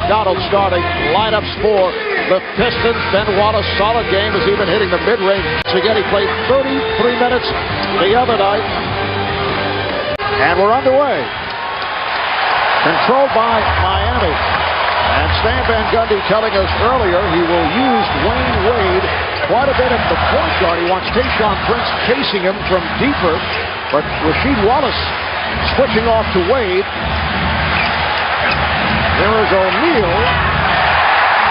McDonald starting. Lineups for the Pistons. Ben Wallace, solid game, is even hitting the mid-range. Again, he played 33 minutes the other night. And we're underway. Controlled by Miami. And Stan Van Gundy telling us earlier he will use Dwayne Wade quite a bit at the point guard. He wants Tayshaun Prince chasing him from deeper. But Rasheed Wallace switching off to Wade. There is O'Neal.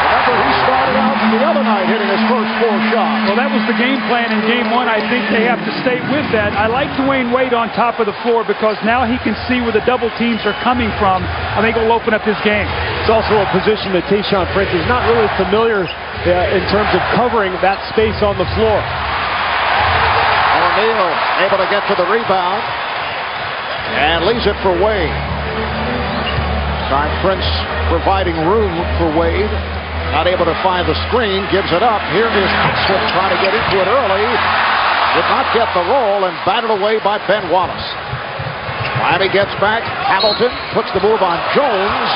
Remember, he started out the other night hitting his first 4 shots. Well, that was the game plan in game 1. I think they have to stay with that. I like Dwayne Wade on top of the floor because now he can see where the double teams are coming from. I think it will open up his game. It's also a position that Tayshaun Prince is not really familiar in terms of covering that space on the floor. O'Neal able to get to the rebound and leaves it for Wade. Time Prince providing room for Wade. Not able to find the screen, gives it up. Here is Haslip trying to get into it early. Did not get the roll and batted away by Ben Wallace. Miami gets back. Hamilton puts the move on Jones.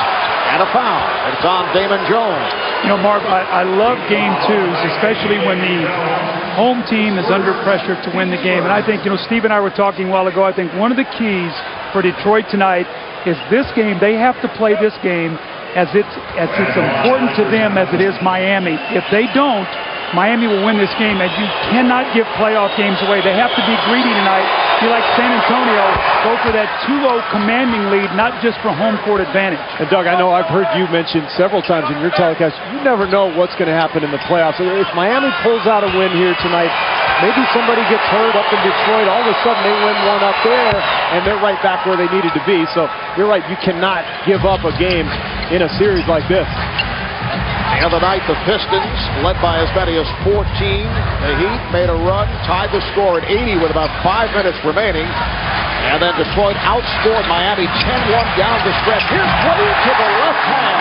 And a foul. It's on Damon Jones. You know, Marv, I love game 2s, especially when the home team is under pressure to win the game. And I think, you know, Steve and I were talking a while ago, I think one of the keys for Detroit tonight is this game. They have to play this game as it's important to them as it is Miami. If they don't, Miami will win this game, and you cannot give playoff games away. They have to be greedy tonight. Be like San Antonio, go for that 2-0 commanding lead, not just for home court advantage. And Doug, I know I've heard you mention several times in your telecast, you never know what's going to happen in the playoffs. If Miami pulls out a win here tonight, maybe somebody gets hurt up in Detroit, all of a sudden they win one up there, and they're right back where they needed to be. So you're right, you cannot give up a game in a series like this. The other night, the Pistons, led by as many as 14. The Heat made a run, tied the score at 80 with about 5 minutes remaining. And then Detroit outscored Miami 10-1 down the stretch. Here's Wade to the left hand.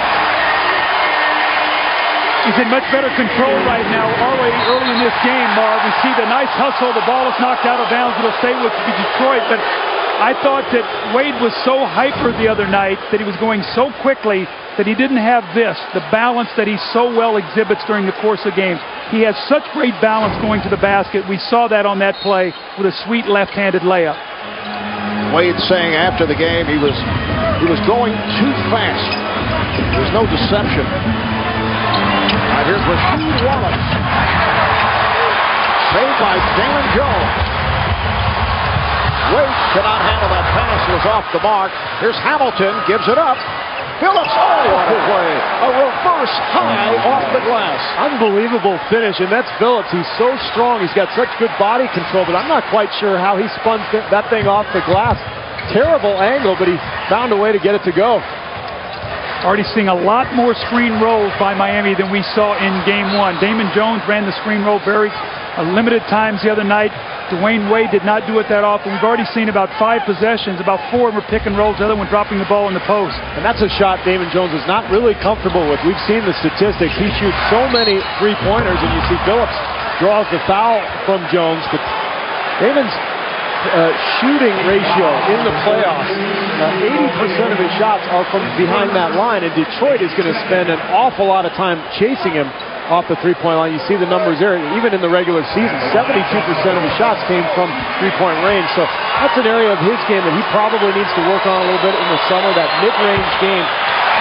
He's in much better control right now. Already early in this game, Marv, we see the nice hustle. The ball is knocked out of bounds. It'll stay with Detroit. But I thought that Wade was so hyper the other night that he was going so quickly that he didn't have the balance that he so well exhibits during the course of games. He has such great balance going to the basket. We saw that on that play with a sweet left-handed layup. Wade saying after the game he was going too fast. There's no deception. Right, here's Rasheed Wallace. Saved by Damon Jones. Wade cannot handle that pass. It was off the mark. Here's Hamilton. Gives it up. Phillips, what a play. A reverse high off the glass. Unbelievable finish, and that's Phillips. He's so strong. He's got such good body control, but I'm not quite sure how he spun that thing off the glass. Terrible angle, but he found a way to get it to go. Already seeing a lot more screen rolls by Miami than we saw in game 1. Damon Jones ran the screen roll very limited times the other night. Dwayne Wade did not do it that often. We've already seen about 5 possessions. About 4 were pick and rolls, the other one dropping the ball in the post. And that's a shot Damon Jones is not really comfortable with. We've seen the statistics. He shoots so many three-pointers, and you see Phillips draws the foul from Jones. But Damon's shooting ratio in the playoffs, 80% of his shots are from behind that line, and Detroit is going to spend an awful lot of time chasing him off the three-point line. You see the numbers there. Even in the regular season, 72% of his shots came from three-point range. So that's an area of his game that he probably needs to work on a little bit in the summer, that mid-range game.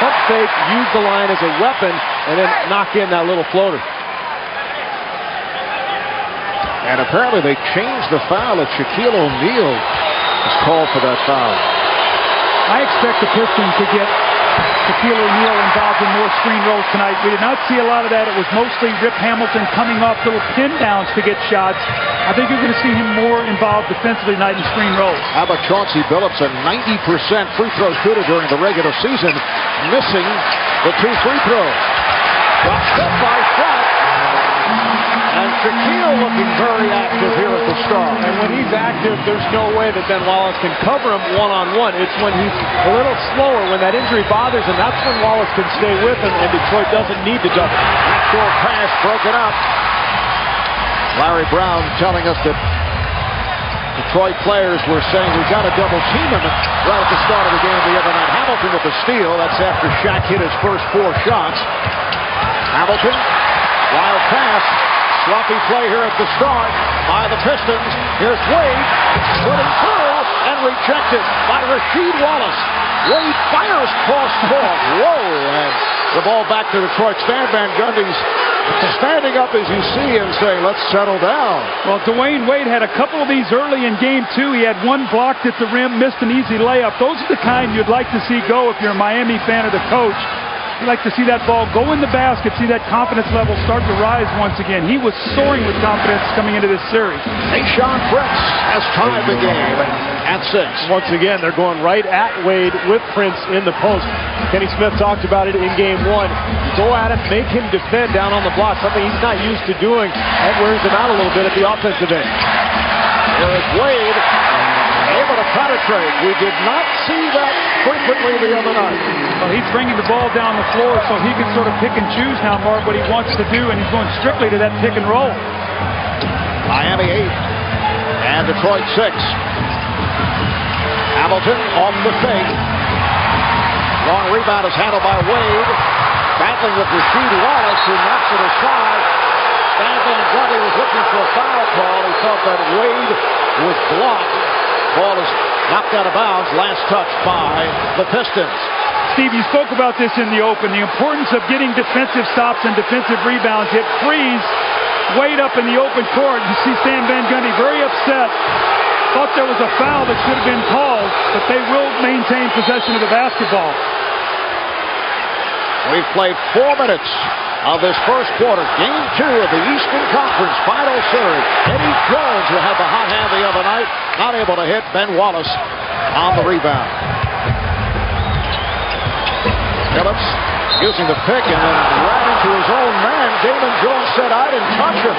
Pump fake, use the line as a weapon, and then knock in that little floater. And apparently they changed the foul. Shaquille O'Neal was called for that foul. I expect the Pistons to get Shaquille O'Neal involved in more screen rolls tonight. We did not see a lot of that. It was mostly Rip Hamilton coming off little pin downs to get shots. I think you're going to see him more involved defensively tonight in screen rolls. How about Chauncey Billups, a 90% free throw shooter during the regular season, missing the 2 free throws. Got set by shot. And Shaquille looking very active here at the start. And when he's active, there's no way that Ben Wallace can cover him one-on-one. It's when he's a little slower, when that injury bothers him, that's when Wallace can stay with him, and Detroit doesn't need to double. Short pass broken up. Larry Brown telling us that Detroit players were saying we got to double team him right at the start of the game the other night. Hamilton with the steal. That's after Shaq hit his first 4 shots. Hamilton, wild pass. Sloppy play here at the start by the Pistons. Here's Wade, putting through and rejected by Rasheed Wallace. Wade fires cross court. Whoa! And the ball back to Detroit. Stan Van Gundy's standing up, as you see, and saying, let's settle down. Well, Dwayne Wade had a couple of these early in game 2. He had one blocked at the rim, missed an easy layup. Those are the kind you'd like to see go if you're a Miami fan or the coach. You'd like to see that ball go in the basket, see that confidence level start to rise once again. He was soaring with confidence coming into this series. Tayshaun Prince has tied the game at 6. Once again, they're going right at Wade with Prince in the post. Kenny Smith talked about it in game 1. Go at him, make him defend down on the block, something he's not used to doing. That wears him out a little bit at the offensive end. Here is Wade, able to penetrate. We did not see that frequently the other night. Well, he's bringing the ball down the floor so he can sort of pick and choose now, Mark, what he wants to do, and he's going strictly to that pick and roll. Miami 8 and Detroit 6. Hamilton off the fake. Long rebound is handled by Wade. Battling with Rasheed Wallace, who knocks it aside. Stan Van Gundy was looking for a foul call. He thought that Wade was blocked. Ball is knocked out of bounds. Last touch by the Pistons. Steve, you spoke about this in the open, the importance of getting defensive stops and defensive rebounds. It frees Wade up in the open court. You see Stan Van Gundy very upset. Thought there was a foul that should have been called, but they will maintain possession of the basketball. We've played 4 minutes of this first quarter. Game 2 of the Eastern Conference Final Series. Eddie Jones, who had the hot hand the other night, not able to hit. Ben Wallace on the rebound. Phillips using the pick and then ran into his own man. Damon Jones said, I didn't touch him.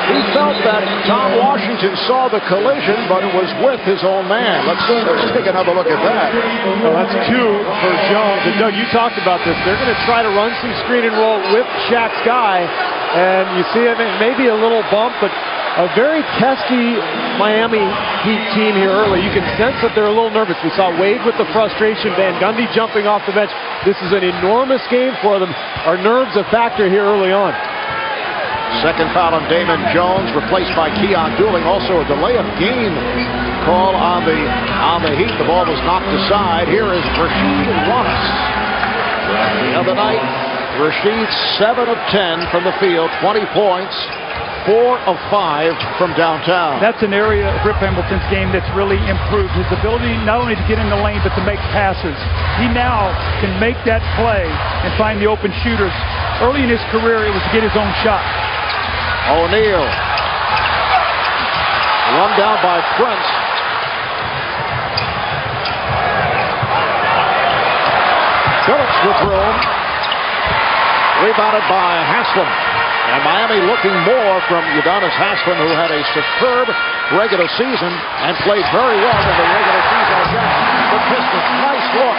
He felt that Tom Washington saw the collision, but it was with his own man. Let's take another look at that. Well, that's 2 for Jones. And Doug, you talked about this. They're going to try to run some screen and roll with Shaq's guy. And you see it, maybe a little bump, but a very testy Miami Heat team here early. You can sense that they're a little nervous. We saw Wade with the frustration, Van Gundy jumping off the bench. This is an enormous game for them. Are nerves a factor here early on? Second foul on Damon Jones, replaced by Keon Dooling. Also a delay of game call on the Heat. The ball was knocked aside. Here is Rasheed Wallace. The other night, Rasheed 7 of 10 from the field, 20 points. 4 of 5 from downtown. That's an area of Rip Hamilton's game that's really improved. His ability not only to get in the lane, but to make passes. He now can make that play and find the open shooters. Early in his career, it was to get his own shot. O'Neal. Run down by Prince. Phillips with room. Rebounded by Haslem. And Miami looking more from Udonis Haslem, who had a superb regular season and played very well in the regular season against the Pistons. Nice look.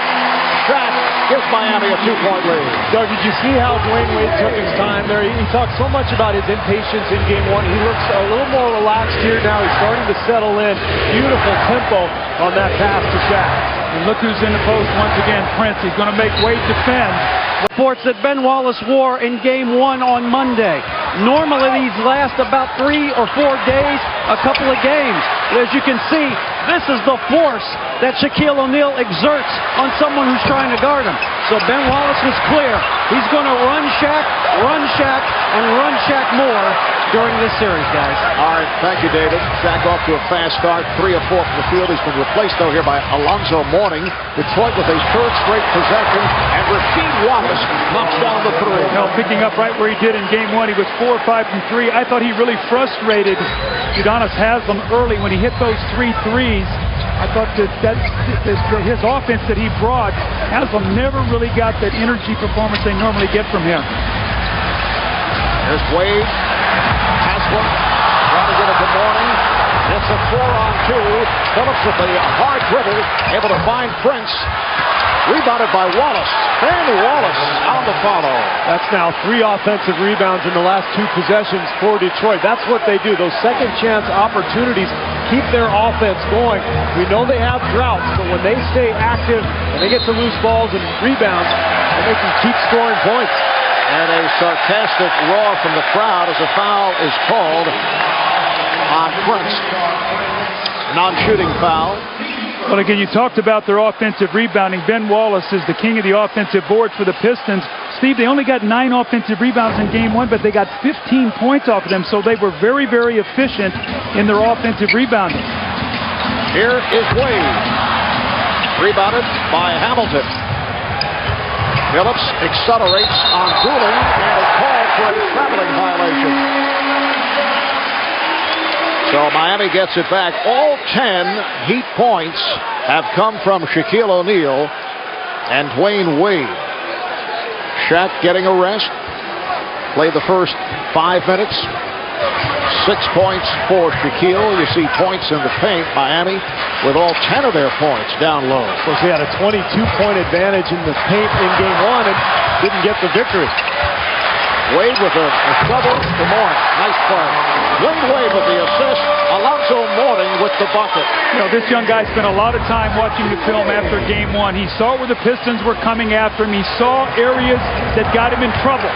Shaq gives Miami a 2-point lead. Doug, did you see how Dwayne Wade took his time there? He talked so much about his impatience in game 1. He looks a little more relaxed here now. He's starting to settle in. Beautiful tempo on that pass to Shaq. And look who's in the post once again, Prince. He's going to make Wade defend. Reports that Ben Wallace wore in game 1 on Monday. Normally these last about 3 or 4 days, a couple of games. But as you can see, this is the force that Shaquille O'Neal exerts on someone who's trying to guard him. So Ben Wallace was clear. He's going to run Shaq, and run Shaq more during this series, guys. All right, thank you, David. Shaq off to a fast start, 3 of 4 from the field. He's been replaced, though, here by Alonzo Mourning. Detroit with a 3rd straight possession, and Rasheed Wallace knocks down the 3. Now, picking up right where he did in game 1, he was 4 or 5 from 3. I thought he really frustrated Udonis Haslem early when he hit those 3 threes. I thought that his offense that he brought, Haslem never really got that energy performance they normally get from him. There's Wade. Haslem trying to get it to Mourning. It's a 4-on-2. Phillips with a hard dribble, able to find Prince. Rebounded by Wallace. And Wallace on the follow. That's now 3 offensive rebounds in the last 2 possessions for Detroit. That's what they do. Those second chance opportunities keep their offense going. We know they have droughts, but when they stay active and they get some loose balls and rebounds, they can keep scoring points. And a sarcastic roar from the crowd as a foul is called on Prince. Non-shooting foul. Well, again, you talked about their offensive rebounding. Ben Wallace is the king of the offensive boards for the Pistons. Steve, they only got 9 offensive rebounds in game 1, but they got 15 points off of them, so they were very, very efficient in their offensive rebounding. Here is Wade. Rebounded by Hamilton. Phillips accelerates on Dooling and is called for a traveling violation. So Miami gets it back. All 10 Heat points have come from Shaquille O'Neal and Dwayne Wade. Shaq getting a rest. Played the first 5 minutes. 6 points for Shaquille. You see points in the paint. Miami with all 10 of their points down low. Of course, they had a 22-point advantage in the paint in game 1 and didn't get the victory. Wade with a shovel to Mourning. Nice play. Dwayne Wade with the assist. Alonzo Mourning with the bucket. You know, this young guy spent a lot of time watching the film after game 1. He saw where the Pistons were coming after him. He saw areas that got him in trouble.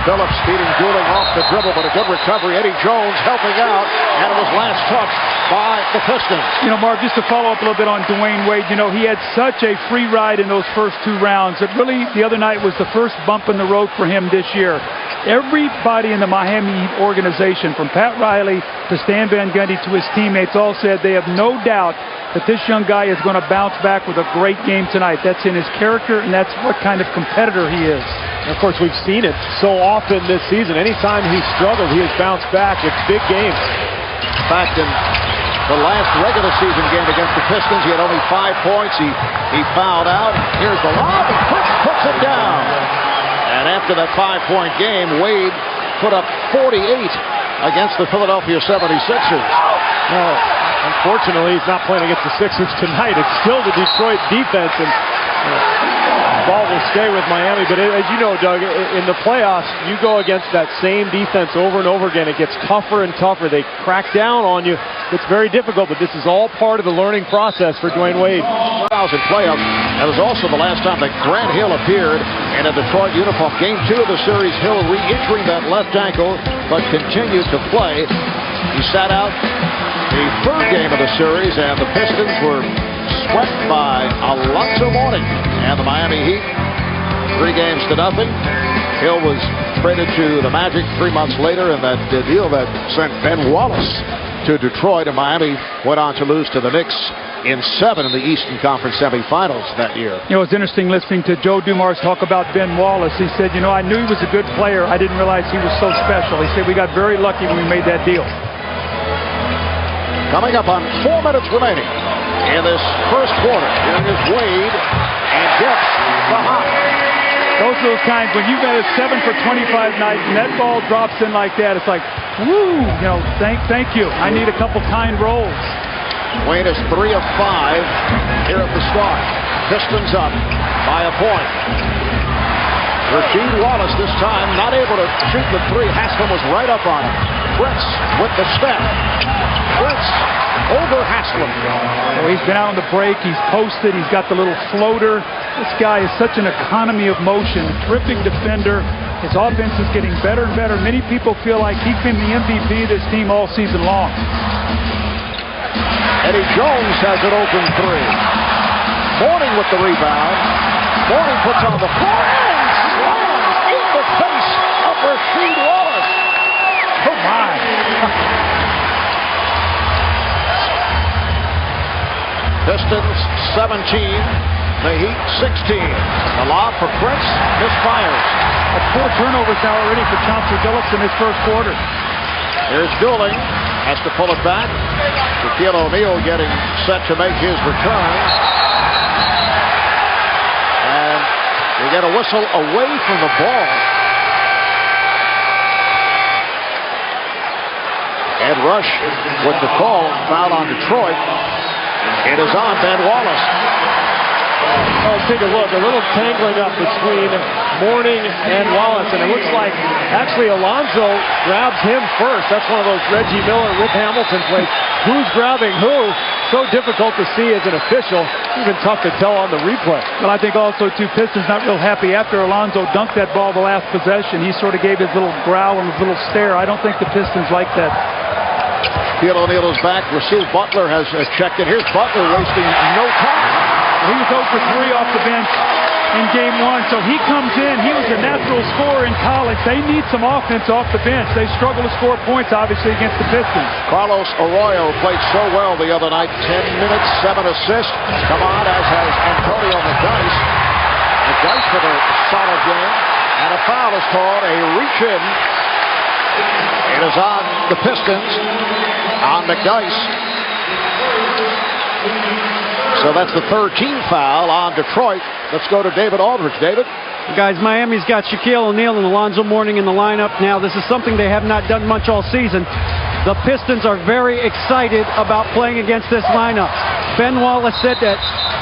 Phillips beating Dooling off the dribble, but a good recovery. Eddie Jones helping out, and it was last touched by the Pistons. You know, Mark, just to follow up a little bit on Dwayne Wade, you know, he had such a free ride in those first 2 rounds. It really, the other night, was the first bump in the road for him this year. Everybody in the Miami Heat organization, from Pat Riley to Stan Van Gundy to his teammates, all said they have no doubt that this young guy is going to bounce back with a great game tonight. That's in his character, and that's what kind of competitor he is. And of course, we've seen it so often this season. Anytime he's struggled, he has bounced back. It's big games. In fact, in the last regular season game against the Pistons, he had only 5 points. He fouled out. Here's the lob, and Prince puts it down. And after that 5-point game, Wade put up 48 against the Philadelphia 76ers. Well, unfortunately, he's not playing against the Sixers tonight. It's still the Detroit defense, and the ball will stay with Miami. But as you know, Doug, in the playoffs, you go against that same defense over and over again. It gets tougher and tougher. They crack down on you. It's very difficult, but this is all part of the learning process for Dwayne Wade. In playoffs, that was also the last time that Grant Hill appeared in a Detroit uniform. Game 2 of the series, Hill re-injuring that left ankle, but continued to play. He sat out the 3rd game of the series, and the Pistons were swept by Alonzo Mourning and the Miami Heat. 3-0. Hill was traded to the Magic 3 months later in that deal that sent Ben Wallace to Detroit, and Miami went on to lose to the Knicks in 7 in the Eastern Conference semifinals that year. You know, it's interesting listening to Joe Dumars talk about Ben Wallace. He said, you know, I knew he was a good player. I didn't realize he was so special. He said we got very lucky when we made that deal. Coming up on 4 minutes remaining in this first quarter, here is Wade and gets the hop. Those are those times when you got a 7 for 25 night and that ball drops in like that. It's like, woo, you know, thank you. I need a couple kind rolls. Wade is 3 of 5 here at the start. Pistons up by a point. Rasheed Wallace this time not able to shoot the 3. Haslem was right up on him. Prince with the step. Prince over Haslem. Oh, he's been out on the break. He's posted. He's got the little floater. This guy is such an economy of motion. Terrific defender. His offense is getting better and better. Many people feel like he's been the MVP of this team all season long. Eddie Jones has an open 3. Mourning with the rebound. Mourning puts on the floor and slams in the face of Rasheed Wallace. Oh, my. Pistons 17, the Heat 16. The lob for Prince misfires. 4 turnovers now already for Chauncey Billups in his first quarter. Here's Dooling. Has to pull it back. Shaquille O'Neal getting set to make his return. And we get a whistle away from the ball. Ed Rush with the call. Foul on Detroit. It is on Ben Wallace. Oh, take a look. A little tangling up between Mourning and Wallace, and it looks like actually Alonzo grabs him first. That's one of those Reggie Miller, Rip Hamilton plays. Who's grabbing who? So difficult to see as an official. Even tough to tell on the replay. Well, I think also, too, Pistons not real happy after Alonzo dunked that ball the last possession. He sort of gave his little growl and his little stare. I don't think the Pistons like that. Shaquille O'Neal is back. Rasul Butler has checked in. Here's Butler wasting no time. He was 0 for 3 off the bench in game 1, so he comes in. He was a natural scorer in college. They need some offense off the bench. They struggle to score points, obviously, against the Pistons. Carlos Arroyo played so well the other night. 10 minutes, 7 assists. Come on, as has Antonio McDice. McDice with a solid game. And a foul is called, a reach-in. It is on the Pistons, on McDice. So that's the third team foul on Detroit. Let's go to David Aldridge. David? Guys, Miami's got Shaquille O'Neal and Alonzo Mourning in the lineup now. This is something they have not done much all season. The Pistons are very excited about playing against this lineup. Ben Wallace said that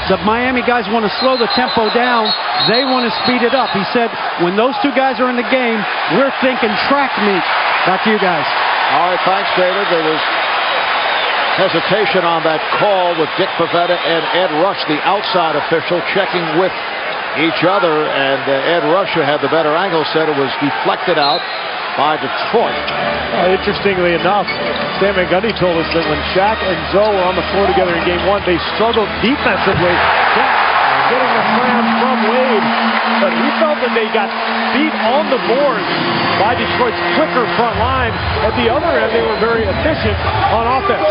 the Miami guys want to slow the tempo down. They want to speed it up. He said, when those two guys are in the game, we're thinking track meet. Back to you guys. All right, thanks, David. There was hesitation on that call with Dick Pavetta and Ed Rush, the outside official, checking with each other, and Ed Rush, who had the better angle, said it was deflected out by Detroit. Interestingly enough, Stan Van Gundy told us that when Shaq and Zoe were on the floor together in game 1, they struggled defensively, getting the slam from Wade, but he felt that they got beat on the board by Detroit's quicker front line. At the other end, they were very efficient on offense.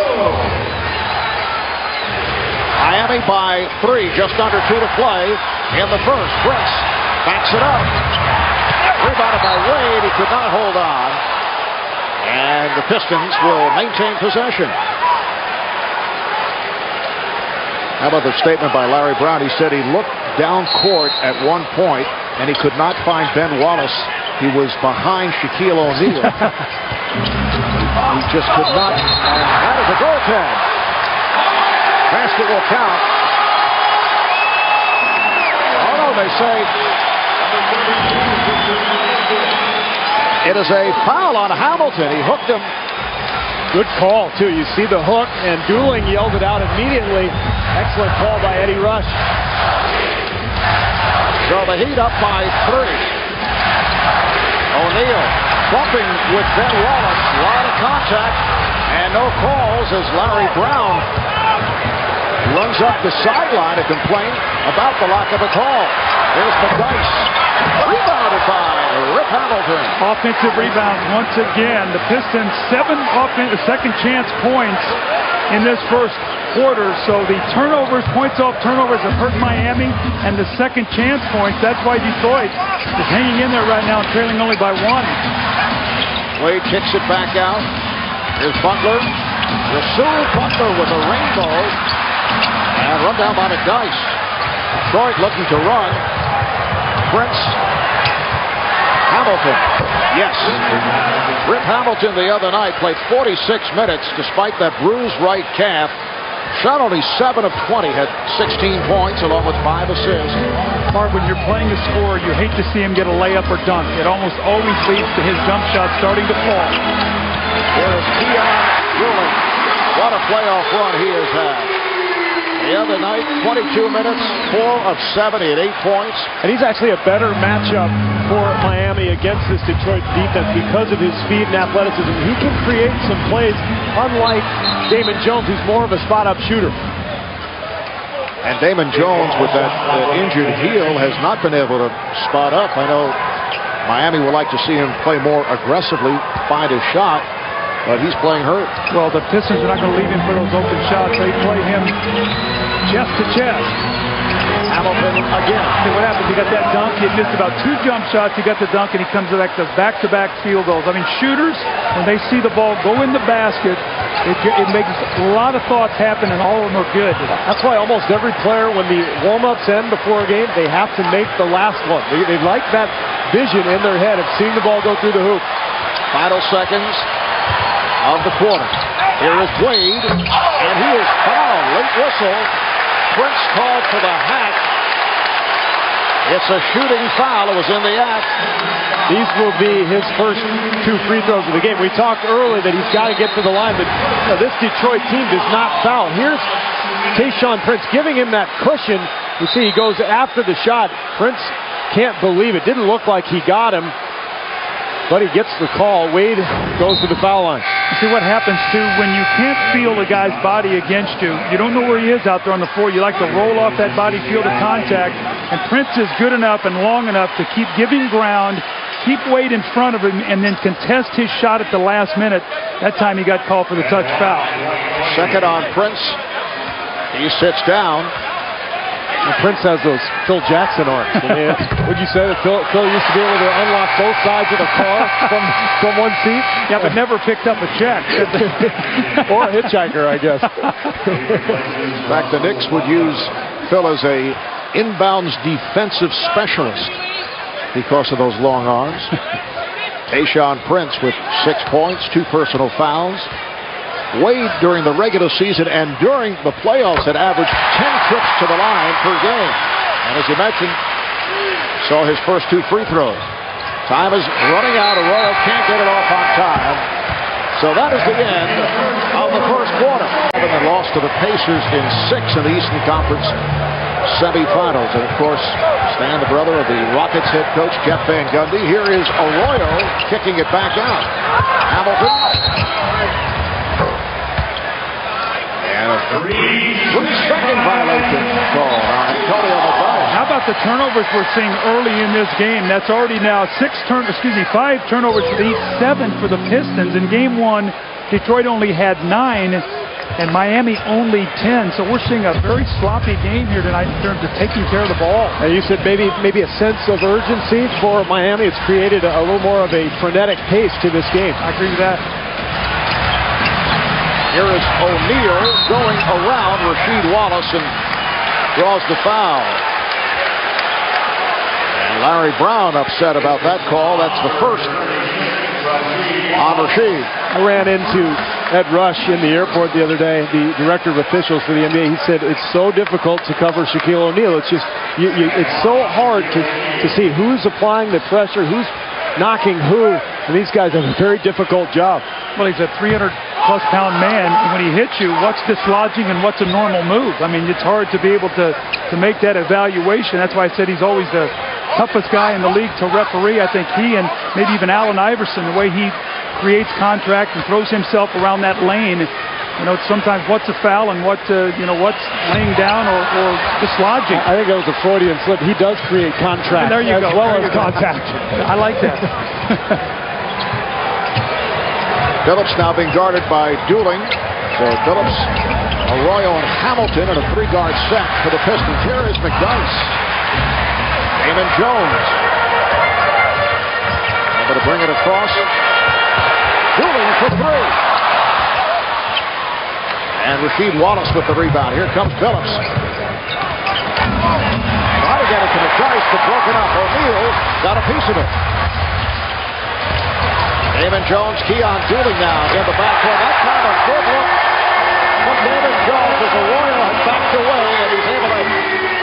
Miami by 3, just under 2 to play in the first. Prince backs it up. Rebounded by Wade. He could not hold on. And the Pistons will maintain possession. How about the statement by Larry Brown? He said he looked down court at one point and he could not find Ben Wallace. He was behind Shaquille O'Neal. He just could not. And that is a goaltend. Basket will count. Oh no, they say it is a foul on Hamilton. He hooked him. Good call, too. You see the hook, and Dooling yelled it out immediately. Excellent call by Eddie Rush. So the Heat up by 3. O'Neal bumping with Ben Wallace. A lot of contact and no calls as Larry Brown runs up the sideline to complain about the lack of a call. Here's McDice. Rebounded by Rip Hamilton. Offensive rebounds once again. The Pistons 7 second chance points in this first quarter. So the turnovers, points off turnovers have hurt Miami, and the second chance points, that's why Detroit is hanging in there right now, trailing only by 1. Wade kicks it back out. Here's Butler. Rasul Butler with a rainbow. And run down by McDice. Detroit looking to run. Prince. Hamilton. Yes. Rip Hamilton the other night played 46 minutes despite that bruised right calf. Shot only 7 of 20, had 16 points along with 5 assists. Mark, when you're playing a scorer, you hate to see him get a layup or dunk. It almost always leads to his jump shot starting to fall. Here is Keon Dooling. What a playoff run he has had. The other night, 22 minutes, 4 of 7, he had 8 points. And he's actually a better matchup for Miami against this Detroit defense because of his speed and athleticism. He can create some plays, unlike Damon Jones, who's more of a spot-up shooter. And Damon Jones, with that injured heel, has not been able to spot up. I know Miami would like to see him play more aggressively, find his shot, but he's playing hurt. Well, the Pistons are not going to leave him for those open shots. They play him chest to chest. Hamilton again. See what happens? He got that dunk. He missed about 2 jump shots. He got the dunk, and he comes back to back-to-back field goals. I mean, shooters, when they see the ball go in the basket, it makes a lot of thoughts happen, and all of them are good. That's why almost every player, when the warm-ups end before a game, they have to make the last one. They like that vision in their head of seeing the ball go through the hoop. Final seconds of the quarter. Here is Wade, and he is fouled. Late whistle. Prince called for the hack. It's a shooting foul. It was in the act. These will be his first 2 free throws of the game. We talked earlier that he's got to get to the line, but this Detroit team does not foul. Here's Tayshaun Prince giving him that cushion. You see he goes after the shot. Prince can't believe it. Didn't look like he got him, but he gets the call. Wade goes to the foul line. See what happens, too, when you can't feel a guy's body against you. You don't know where he is out there on the floor. You like to roll off that body, feel the contact. And Prince is good enough and long enough to keep giving ground, keep Wade in front of him, and then contest his shot at the last minute. That time he got called for the touch foul. Second on Prince. He sits down. And Prince has those Phil Jackson arms. Would you say that Phil used to be able to unlock both sides of the car from one seat? Yeah, but never picked up a check. Or a hitchhiker, I guess. In fact, the Knicks would use Phil as a inbounds defensive specialist because of those long arms. Tayshaun Prince with 6 points, 2 personal fouls. Wade during the regular season and during the playoffs had averaged 10 trips to the line per game. And as you mentioned, saw his first 2 free throws. Time is running out. Arroyo can't get it off on time. So that is the end of the first quarter. And they lost to the Pacers in 6 in the Eastern Conference semifinals. And of course, Stan, the brother of the Rockets head coach Jeff Van Gundy. Here is Arroyo kicking it back out. Hamilton. And a 3-second violation called on Antonio Matthias. How about the turnovers we're seeing early in this game? That's already now 5 turnovers for the Heat, 7 for the Pistons. In game 1, Detroit only had 9, and Miami only 10. So we're seeing a very sloppy game here tonight in terms of taking care of the ball. And you said maybe a sense of urgency for Miami. It's created a little more of a frenetic pace to this game. I agree with that. Here is O'Neal going around Rasheed Wallace and draws the foul. And Larry Brown upset about that call. That's the first on Rasheed. I ran into Ed Rush in the airport the other day, the director of officials for the NBA. He said it's so difficult to cover Shaquille O'Neal. It's just it's so hard to see who's applying the pressure, who's knocking who, and these guys have a very difficult job. Well, he's a 300-plus pound man, and when he hits you, what's dislodging and what's a normal move? I mean, it's hard to be able to make that evaluation. That's why I said he's always the toughest guy in the league to referee. I think he and maybe even Allen Iverson, the way he creates contact and throws himself around that lane, you know, sometimes what's a foul and what's laying down or dislodging. I think that was a Freudian slip. He does create contract there you as go. well there as contact. I like that. Phillips now being guarded by Dooling. So Phillips, Arroyo, and Hamilton in a 3-guard set for the Pistons. Here is McDyess. Damon Jones. Able to bring it across. Dooling for 3. And Rasheed Wallace with the rebound. Here comes Phillips. Try to get it to McDyess, but broken up. O'Neal got a piece of it. Damon Jones, Keon Dooling now in the backcourt. That kind of good look from Damon Jones as Arroyo has backed away, and he's able to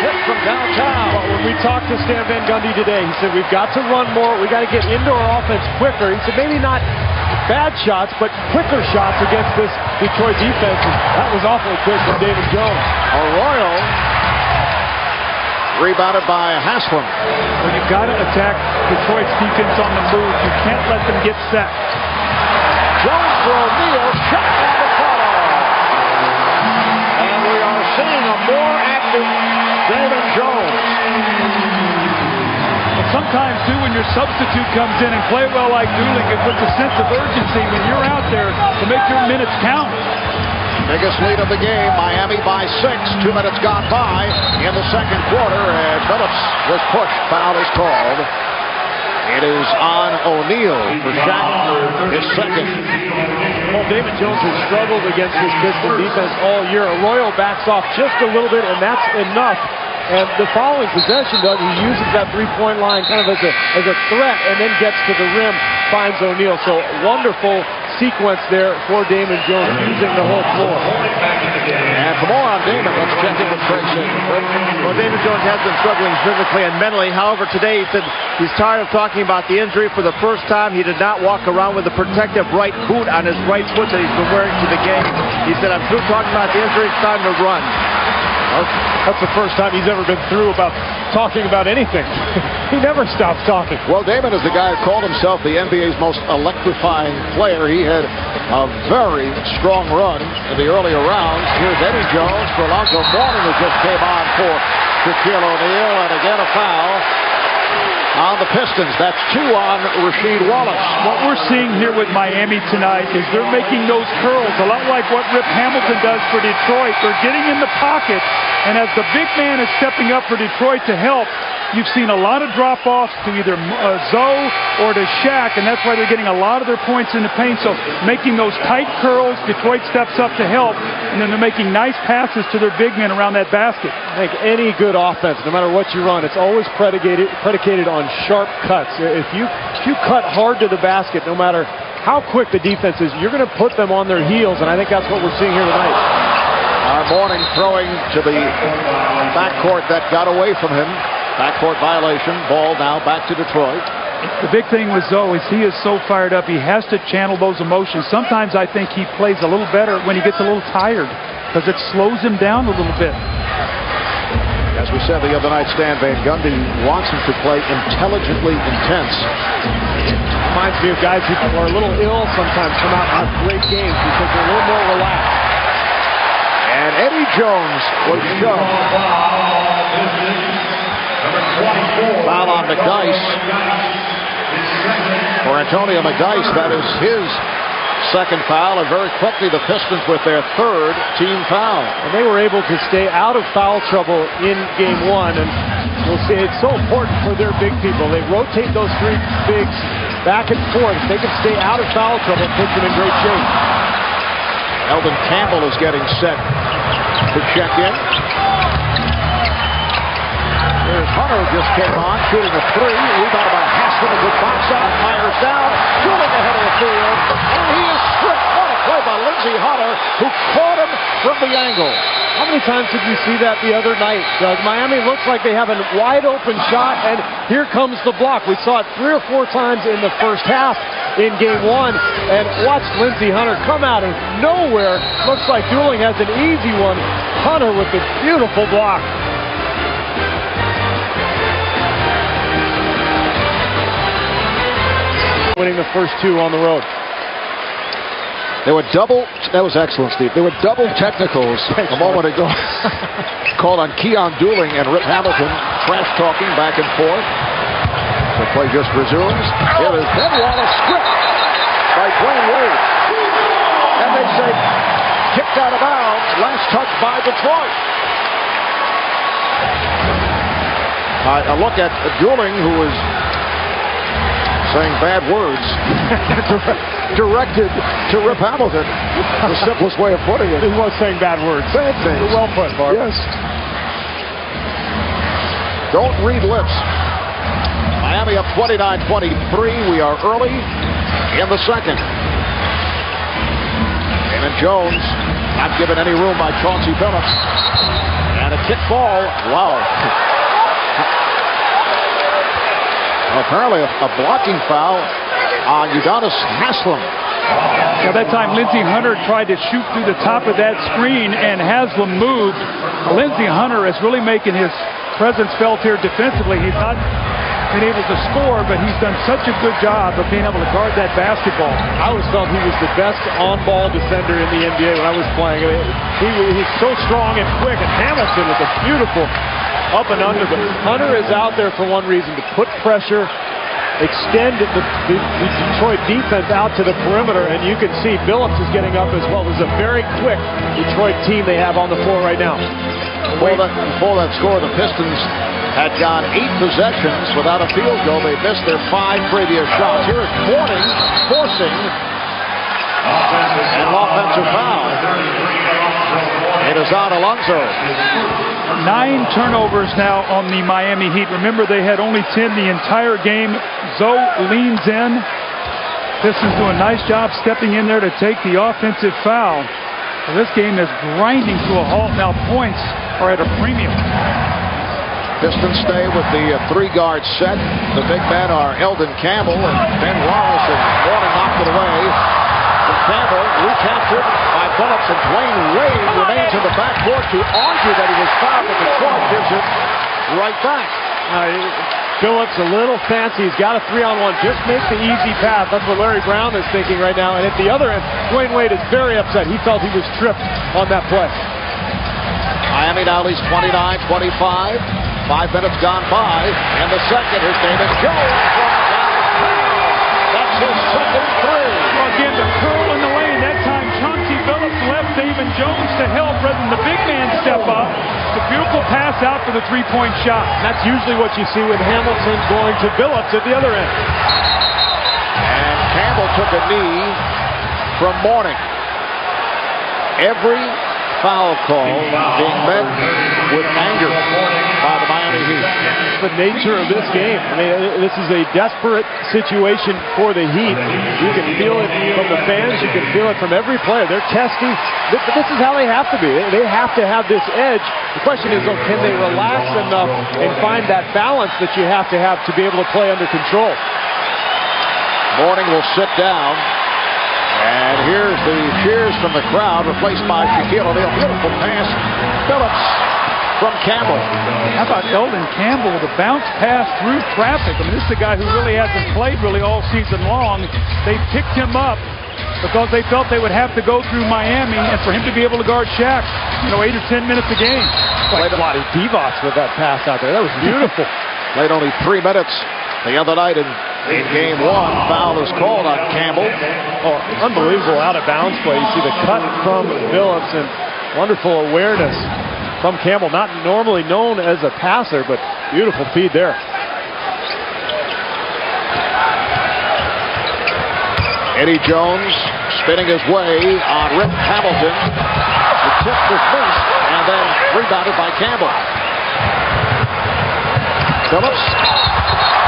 hit from downtown. Well, when we talked to Stan Van Gundy today, he said we've got to run more. We got to get into our offense quicker. He said maybe not bad shots, but quicker shots against this Detroit defense. And that was awfully quick from David Jones. Arroyo rebounded by Haslam. Well, you've got to attack Detroit's defense on the move. You can't let them get set. Jones for O'Neal, shot on the follow. And we are seeing a more active Damon Jones. But sometimes, too, when your substitute comes in and play well like Dooling, it puts a sense of urgency when you're out there to make your minutes count. Biggest lead of the game, Miami by 6. 2 minutes gone by in the second quarter, and Phillips was pushed. Foul is called. It is on O'Neal for Shaq, his second. Well, David Jones has struggled against this Piston defense all year. Arroyo backs off just a little bit, and that's enough. And the following possession, Doug, he uses that three-point line kind of as a threat and then gets to the rim, finds O'Neal. So wonderful sequence there for Damon Jones, using the whole floor. And for more on Damon, let's check in with Tracy. Well, Damon Jones has been struggling physically and mentally. However, today he said he's tired of talking about the injury. For the first time, he did not walk around with a protective right boot on his right foot that he's been wearing to the game. He said, I'm through talking about the injury. It's time to run. That's the first time he's ever been through about talking about anything. He never stops talking. Well, Damon is the guy who called himself the NBA's most electrifying player. He had a very strong run in the earlier rounds. Here's Eddie Jones for Alonzo Mourning, who just came on for Shaquille O'Neal, and again a foul on the Pistons. That's 2 on Rasheed Wallace. What we're seeing here with Miami tonight is they're making those curls, a lot like what Rip Hamilton does for Detroit. They're getting in the pocket, and as the big man is stepping up for Detroit to help, you've seen a lot of drop-offs to either Zoe or to Shaq, and that's why they're getting a lot of their points in the paint. So making those tight curls, Detroit steps up to help, and then they're making nice passes to their big men around that basket. I think any good offense, no matter what you run, it's always predicated on sharp cuts. If you cut hard to the basket, no matter how quick the defense is, you're going to put them on their heels, and I think that's what we're seeing here tonight. Mourning throwing to the backcourt that got away from him. Backcourt violation. Ball now back to Detroit. The big thing with Zoe is he is so fired up. He has to channel those emotions. Sometimes I think he plays a little better when he gets a little tired because it slows him down a little bit. As we said the other night, Stan Van Gundy wants him to play intelligently intense. Reminds me of guys who are a little ill sometimes come out and have great games because they're a little more relaxed. And Eddie Jones was shoved. Foul on McDyess. For Antonio McDyess, that is his second foul, and very quickly the Pistons with their third team foul. And they were able to stay out of foul trouble in game 1, and we'll see it's so important for their big people. They rotate those 3 bigs back and forth. If they can stay out of foul trouble, it puts them in great shape. Eldon Campbell is getting set to check in. There's Hunter just came on, shooting a 3. Rebound by Haslem, a good box out, fires down, shooting ahead of the field, and he is stripped. What a play by Lindsey Hunter, who caught him from the angle. How many times did we see that the other night, Doug? Miami looks like they have a wide open shot, and here comes the block. We saw it 3 or 4 times in the first half in game 1, and watch Lindsey Hunter come out of nowhere. Looks like Dooling has an easy one. Hunter with the beautiful block. Winning the first 2 on the road. There were double, that was excellent, Steve. There were double technicals a moment ago called on Keon Dooling and Rip Hamilton, trash talking back and forth. The play just resumes. Here is Ben Wallace stripped by Dwayne Wade. And they say kicked out of bounds, last touch by Detroit. A look at Dooling, who was saying bad words directed to Rip Hamilton. The simplest way of putting it. He was saying bad words. Bad things. Well put, Barb. Yes. Don't read lips. Miami up 29-23. We are early in the second. Damon Jones not given any room by Chauncey Billups. And a kick ball. Wow. Apparently a blocking foul on Udonis Haslem. Now that time Lindsey Hunter tried to shoot through the top of that screen and Haslem moved. Lindsey Hunter is really making his presence felt here defensively. He's not been able to score, but he's done such a good job of being able to guard that basketball. I always felt he was the best on-ball defender in the NBA when I was playing. He's so strong and quick, and Hamilton with a beautiful up and under. But Hunter is out there for one reason, to put pressure, extend the Detroit defense out to the perimeter, and you can see Billups is getting up as well. This is a very quick Detroit team they have on the floor right now. Before that score, the Pistons had gone 8 possessions without a field goal. They missed their 5 previous shots. Here is Mourning forcing an offensive foul. It is on Alonzo. 9 turnovers now on the Miami Heat. Remember, they had only 10 the entire game. Zoe leans in, Pistons do a nice job stepping in there to take the offensive foul. So this game is grinding to a halt. Now points are at a premium. Pistons stay with the three-guard set. The big men are Eldon Campbell and Ben Wallace, and Morning knocked it away. And Campbell recaptured by Phillips, and Dwayne Wade remains in the backcourt to argue that he was fouled, but the court gives it right back. Phillips a little fancy. He's got a 3-on-1. Just make the easy pass. That's what Larry Brown is thinking right now. And at the other end, Dwayne Wade is very upset. He felt he was tripped on that play. Miami now leads 29-25. 5 minutes gone by. And the second is David Jones. That's his second three. Well, again, the curl in the lane. That time, Chauncey Billups left David Jones to help rather than the big man step up. It's a beautiful pass out for the three-point shot. That's usually what you see when Hamilton's going to Billups at the other end. And Campbell took a knee from Morning. Every foul call being met with anger by the Miami Heat. It's the nature of this game. I mean, this is a desperate situation for the Heat. You can feel it from the fans. You can feel it from every player. They're testing. This is how they have to be. They have to have this edge. The question is, can they relax enough and find that balance that you have to be able to play under control? Morning will sit down. And here's the cheers from the crowd, replaced by Shaquille O'Neal. Beautiful pass. Phillips from Campbell. How about Eldon Campbell with a bounce pass through traffic? I mean, this is a guy who really hasn't played really all season long. They picked him up because they felt they would have to go through Miami, and for him to be able to guard Shaq, 8 or 10 minutes a game. Played a lot of Divac with that pass out there. That was beautiful. Played only 3 minutes the other night in game 1. Foul is called on Campbell. Oh, unbelievable out-of-bounds play. You see the cut from Phillips and wonderful awareness from Campbell. Not normally known as a passer, but beautiful feed there. Eddie Jones spinning his way on Rip Hamilton. The tip was missed and then rebounded by Campbell. Phillips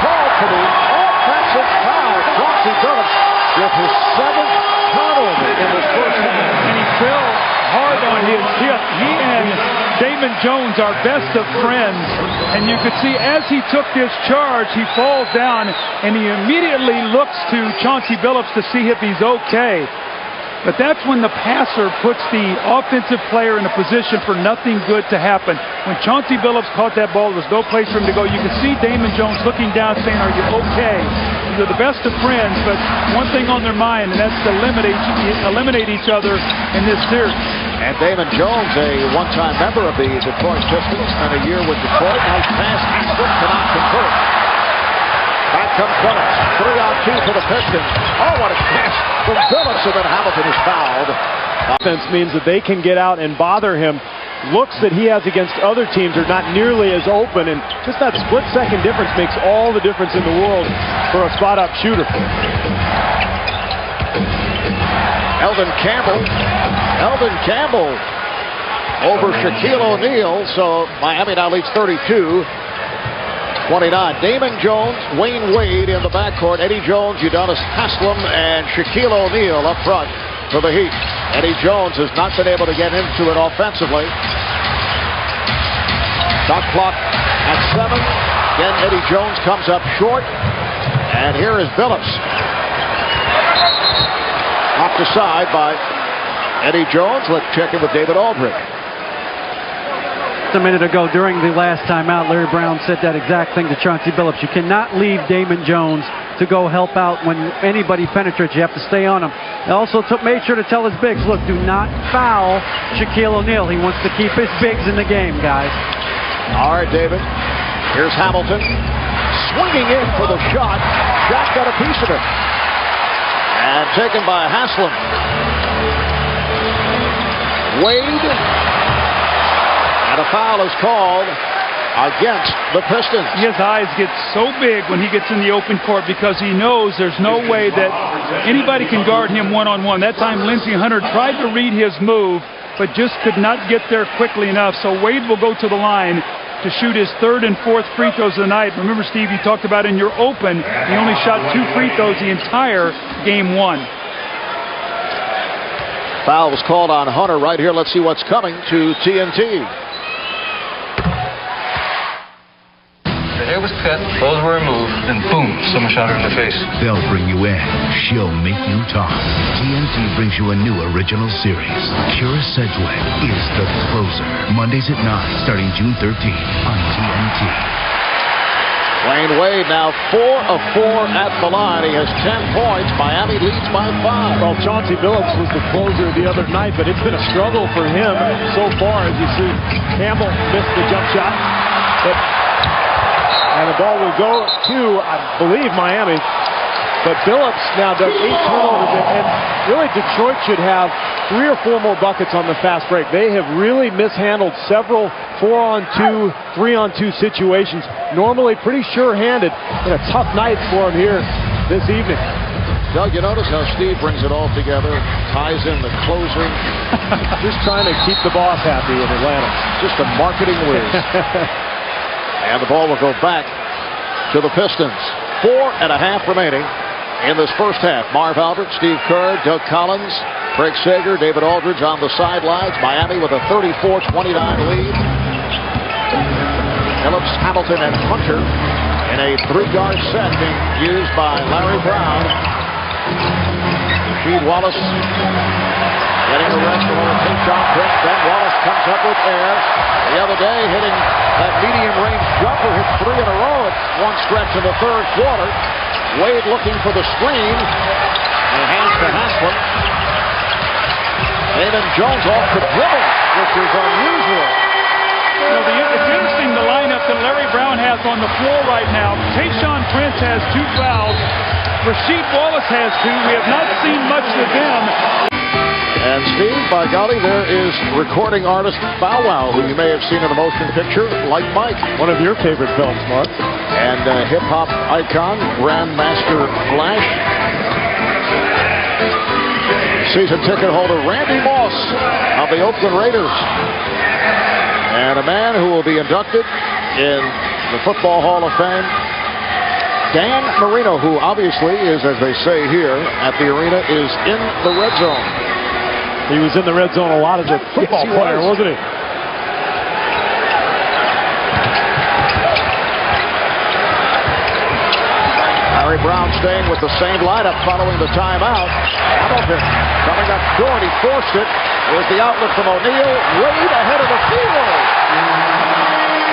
called for the offensive foul. Chauncey Billups with his 7th turnover in this first half. And he fell hard on his hip. He and Damon Jones are best of friends. And you could see as he took this charge, he falls down and he immediately looks to Chauncey Billups to see if he's okay. But that's when the passer puts the offensive player in a position for nothing good to happen. When Chauncey Billups caught that ball, there was no place for him to go. You could see Damon Jones looking down saying, "Are you okay?" They're the best of friends, but one thing on their mind, and that's to eliminate each other in this series. And Damon Jones, a one-time member of the Detroit Pistons, spent a year with Detroit. Nice pass, Haslip cannot convert. Back comes Phillips. 3-on-2 for the Pistons. Oh, what a pass from Phillips, and then Hamilton is fouled. Offense means that they can get out and bother him. Looks that he has against other teams are not nearly as open, and just that split-second difference makes all the difference in the world for a spot-up shooter. Eldon Campbell over Shaquille O'Neal, so Miami now leads 32-29. Damon Jones, Dwayne Wade in the backcourt, Eddie Jones, Udonis Haslem, and Shaquille O'Neal up front for the Heat. Eddie Jones has not been able to get into it offensively. Shot clock at 7. Again, Eddie Jones comes up short. And here is Billups. Knocked aside by Eddie Jones. Let's check in with David Aldridge. A minute ago during the last timeout, Larry Brown said that exact thing to Chauncey Billups. You cannot leave Damon Jones to go help out when anybody penetrates. You have to stay on him. He also made sure to tell his bigs, look, do not foul Shaquille O'Neal. He wants to keep his bigs in the game, guys. All right, David. Here's Hamilton. Swinging in for the shot. Shaq got a piece of it. And taken by Haslem. Wade. And a foul is called against the Pistons. His eyes get so big when he gets in the open court because he knows there's no way that anybody can guard him one-on-one. That time Lindsey Hunter tried to read his move, but just could not get there quickly enough. So Wade will go to the line. to shoot his third and fourth free throws of the night. Remember, Steve, you talked about in your open, he only shot 2 free throws the entire game 1. Foul was called on Hunter right here. Let's see what's coming to TNT. The hair was cut, clothes were removed, then boom, someone shot her in the face. They'll bring you in. She'll make you talk. TNT brings you a new original series. Kira Sedgwick is The Closer. Mondays at 9, starting June 13th on TNT. Wayne Wade now 4 of 4 at the line. He has 10 points. Miami leads by 5. Well, Chauncey Billups was the closer the other night, but it's been a struggle for him so far. As you see, Campbell missed the jump shot. And the ball will go to, I believe, Miami. But Billups now does 8 turnovers. And really, Detroit should have 3 or 4 more buckets on the fast break. They have really mishandled several 4-on-2, 3-on-2 situations. Normally pretty sure-handed. And a tough night for him here this evening. Doug, you notice how Steve brings it all together, ties in the closer. Just trying to keep the boss happy in Atlanta. Just a marketing whiz. And the ball will go back to the Pistons. 4.5 remaining in this first half. Marv Albert, Steve Kerr, Doug Collins, Craig Sager, David Aldridge on the sidelines. Miami with a 34-29 lead. Phillips, Hamilton, and Hunter in a 3-guard set being used by Larry Brown. Rasheed Wallace getting the rest of the Tayshaun Prince. Ben Wallace comes up with air. The other day, hitting that medium-range jumper, hit 3 in a row at one stretch in the third quarter. Wade looking for the screen. And hands to Haslem. Damon Jones off the dribble, which is unusual. You know, it's interesting the lineup that Larry Brown has on the floor right now. Tayshaun Prince has 2 fouls. Rasheed Wallace has 2. We have not seen much of them. And Steve, by golly, there is recording artist Bow Wow, who you may have seen in the motion picture, Like Mike. One of your favorite films, Mark. And hip-hop icon, Grandmaster Flash. Season ticket holder Randy Moss of the Oakland Raiders. And a man who will be inducted in the Football Hall of Fame, Dan Marino, who obviously is, as they say here at the arena, is in the red zone. He was in the red zone a lot as a football player, wasn't he? Larry Brown staying with the same lineup following the timeout. Hamilton coming up short. He forced it. There's the outlet from O'Neal. Wade ahead of the field.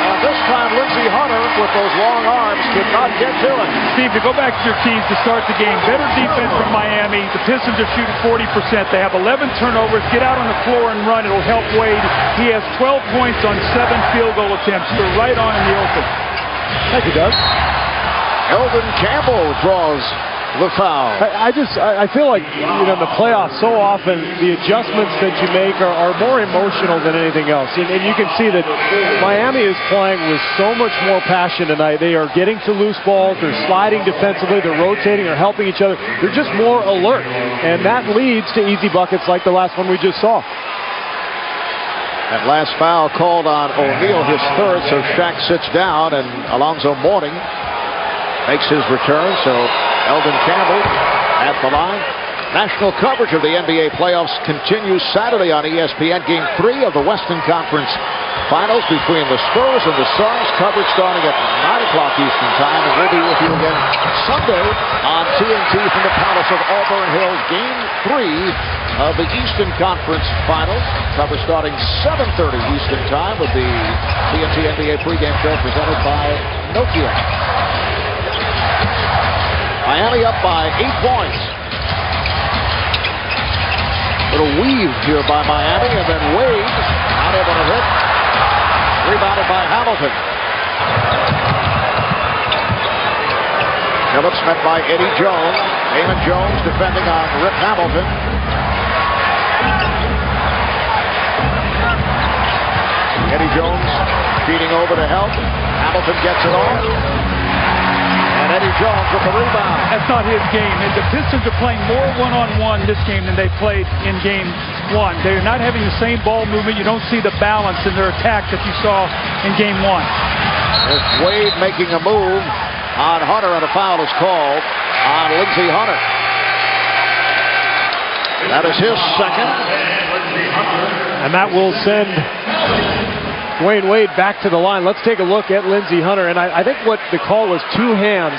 And this time, Lindsey Hunter, with those long arms, could not get to it. Steve, to go back to your teams to start the game, better defense from Miami. The Pistons are shooting 40%. They have 11 turnovers. Get out on the floor and run. It'll help Wade. He has 12 points on 7 field goal attempts. They're right on in the open. Thank you, Doug. Eldon Campbell draws the foul. I feel like, you know, in the playoffs, so often the adjustments that you make are more emotional than anything else. And you can see that Miami is playing with so much more passion tonight. They are getting to loose balls. They're sliding defensively. They're rotating. They're helping each other. They're just more alert. And that leads to easy buckets like the last one we just saw. That last foul called on O'Neal, his third, so Shaq sits down, and Alonzo Mourning makes his return, so Eldon Campbell at the line. National coverage of the NBA playoffs continues Saturday on ESPN. Game 3 of the Western Conference Finals between the Spurs and the Suns. Coverage starting at 9 o'clock Eastern Time, and we'll be with you again Sunday on TNT from the Palace of Auburn Hills. Game 3 of the Eastern Conference Finals. Coverage starting 7:30 Eastern Time with the TNT NBA pregame show presented by Nokia. Miami up by 8 points. Little weave here by Miami, and then Wade not able to hit. Rebounded by Hamilton. Phillips met by Eddie Jones. Damon Jones defending on Rip Hamilton. Eddie Jones feeding over to help. Hamilton gets it off. And Eddie Jones with the rebound. As not his game. The Pistons are playing more one-on-one this game than they played in game one. They're not having the same ball movement. You don't see the balance in their attack that you saw in game one. There's Wade making a move on Hunter, and a foul is called on Lindsey Hunter. That is his second. And that will send Dwayne Wade back to the line. Let's take a look at Lindsey Hunter. And I think what the call was two hands.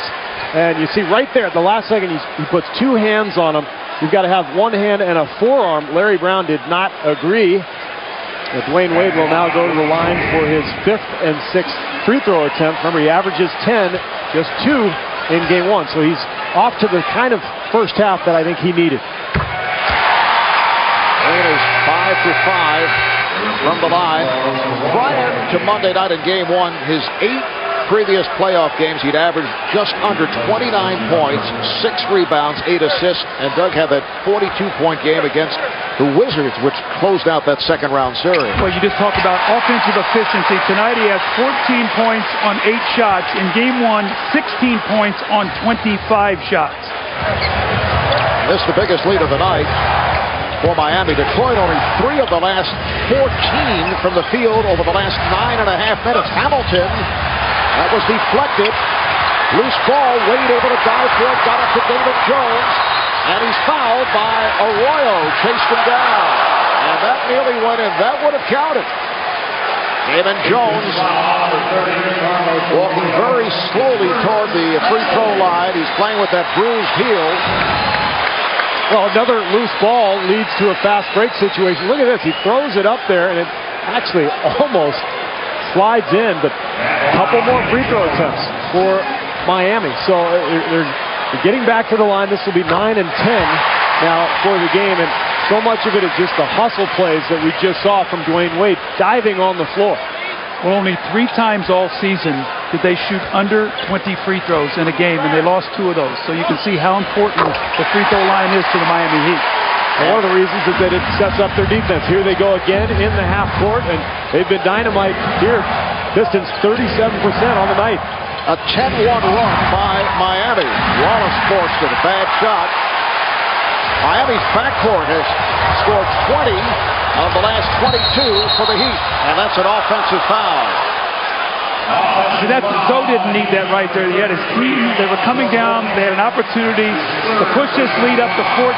And you see right there at the last second, he puts two hands on him. You've got to have one hand and a forearm. Larry Brown did not agree. And Dwayne Wade will now go to the line for his 5th and 6th free throw attempt. Remember, he averages 10, just 2 in game one. So he's off to the kind of first half that I think he needed. Wade is 5 for 5 from the line. Prior to Monday night in game one, his 8 previous playoff games, he'd averaged just under 29 points, 6 rebounds, 8 assists, and Doug had that 42-point game against the Wizards, which closed out that second-round series. Well, you just talked about offensive efficiency. Tonight he has 14 points on 8 shots. In game one, 16 points on 25 shots. This is the biggest lead of the night for Miami. Detroit only 3 of the last 14 from the field over the last 9.5 minutes. Hamilton, that was deflected. Loose ball. Wade able to dive for it. Got up to David Jones. And he's fouled by Arroyo. Chased him down. And that nearly went in. That would have counted. David Jones walking very slowly toward the free throw line. He's playing with that bruised heel. Well, another loose ball leads to a fast break situation. Look at this. He throws it up there, and it actually almost slides in, but a couple more free throw attempts for Miami. So they're getting back to the line. This will be 9 and 10 now for the game, and so much of it is just the hustle plays that we just saw from Dwayne Wade diving on the floor. Well, only 3 times all season did they shoot under 20 free throws in a game, and they lost 2 of those. So you can see how important the free throw line is to the Miami Heat. And one of the reasons is that it sets up their defense. Here they go again in the half court, and they've been dynamite here. Pistons 37% on the night. A 10-1 run by Miami. Wallace forced it. A bad shot. Miami's backcourt has scored 20 of the last 22 for the Heat, and that's an offensive foul. See, Zoe didn't need that right there. He had his team. They were coming down. They had an opportunity to push this lead up to 14.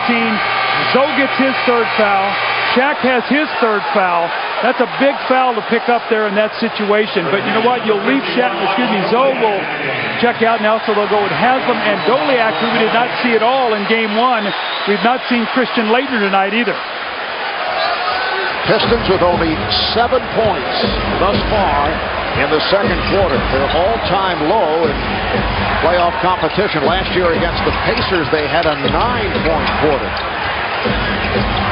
Zoe gets his 3rd foul. Shaq has his 3rd foul. That's a big foul to pick up there in that situation. But you know what? You'll leave Zoe will check out now, so they'll go with Haslam and Doliak, who we did not see at all in game one. We've not seen Christian Laettner tonight either. Pistons with only 7 points thus far in the second quarter. Their all-time low in playoff competition. Last year against the Pacers, they had a 9-point quarter.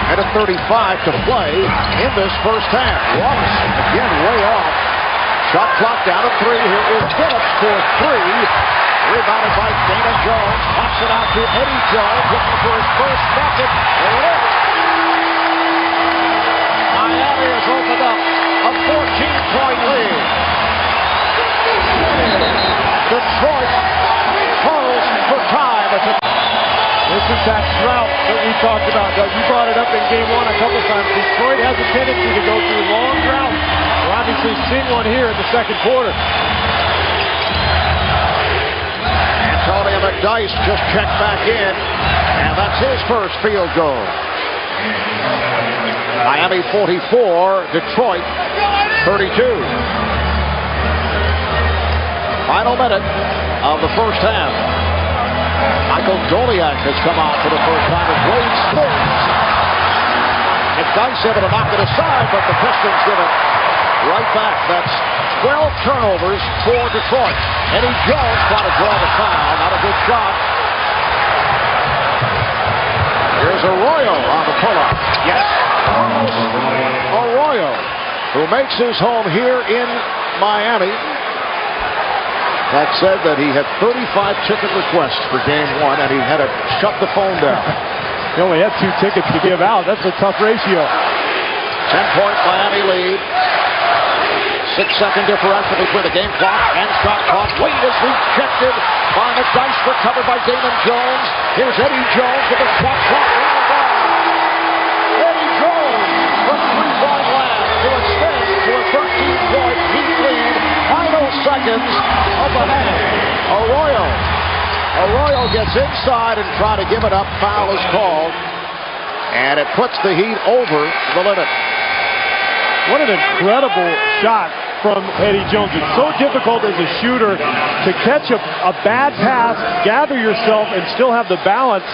And a 35 to play in this first half. Wallace again way off. Shot clock down to 3. Here is Phillips for 3. Rebounded by Dana Jones. Pops it out to Eddie Jones, looking for his first bucket. There it is. Miami has opened up a 14-point lead. Detroit calls for time. This is that drought that we talked about, Doug. You brought it up in game one a couple times. Detroit has a tendency to go through long droughts. We're obviously seeing one here in the second quarter. Antonio McDyess just checked back in, and that's his first field goal. Miami 44, Detroit 32. Final minute of the first half. Michael Doliak has come out for the first time as Wade spins. McDyess able to knock it aside, but the Pistons give it right back. That's 12 turnovers for Detroit. Eddie Jones trying to draw the foul. Not a good shot. Here's Arroyo on the pull-up. Yes. Arroyo, who makes his home here in Miami. That said that he had 35 ticket requests for game one, and he had to shut the phone down. He only had 2 tickets to give out. That's a tough ratio. 10-point Miami lead. 6-second differential between the game clock and shot clock. Wade is rejected by McDyess, recovered by Damon Jones. Here's Eddie Jones with a shot clock. Eddie Jones from three-point land to extend to a 13-point Heat lead. Final seconds of the half. Arroyo gets inside and trying to give it up. Foul is called. And it puts the Heat over the limit. What an incredible shot from Eddie Jones. It's so difficult as a shooter to catch a bad pass, gather yourself, and still have the balance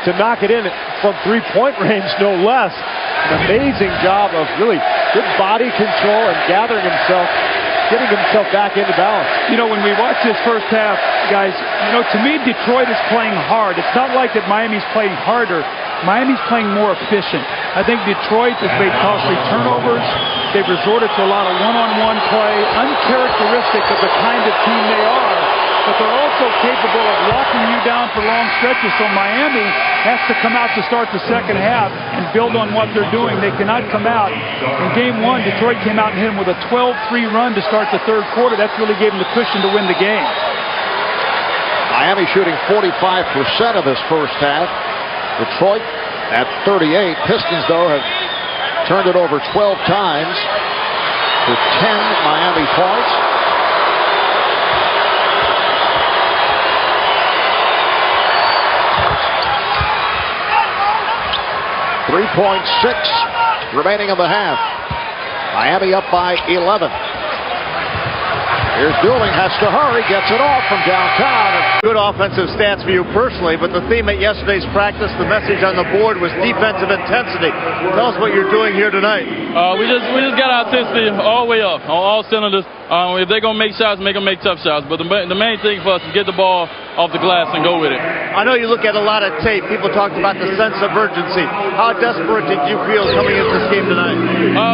to knock it in from three-point range, no less. An amazing job of really good body control and gathering himself, getting himself back into balance. You know, when we watch this first half, guys, you know, to me, Detroit is playing hard. It's not like that Miami's playing harder. Miami's playing more efficient. I think Detroit has made costly turnovers. They've resorted to a lot of one-on-one play, uncharacteristic of the kind of team they are. But they're also capable of locking you down for long stretches. So Miami has to come out to start the second half and build on what they're doing. They cannot come out. In game one, Detroit came out and hit them with a 12-3 run to start the third quarter. That's really gave them the cushion to win the game. Miami shooting 45% of this first half. Detroit at 38. Pistons, though, have turned it over 12 times for 10 Miami points. .6 remaining in the half. Miami up by 11. Here's Dooling, has to hurry, gets it off from downtown. Good offensive stats for you personally, but the theme at yesterday's practice, the message on the board was defensive intensity. Tell us what you're doing here tonight. We just got our intensity all the way up, on all cylinders. If they're going to make shots, make them make tough shots. But the main thing for us is get the ball off the glass and go with it. I know you look at a lot of tape. People talked about the sense of urgency. How desperate did you feel coming into this game tonight?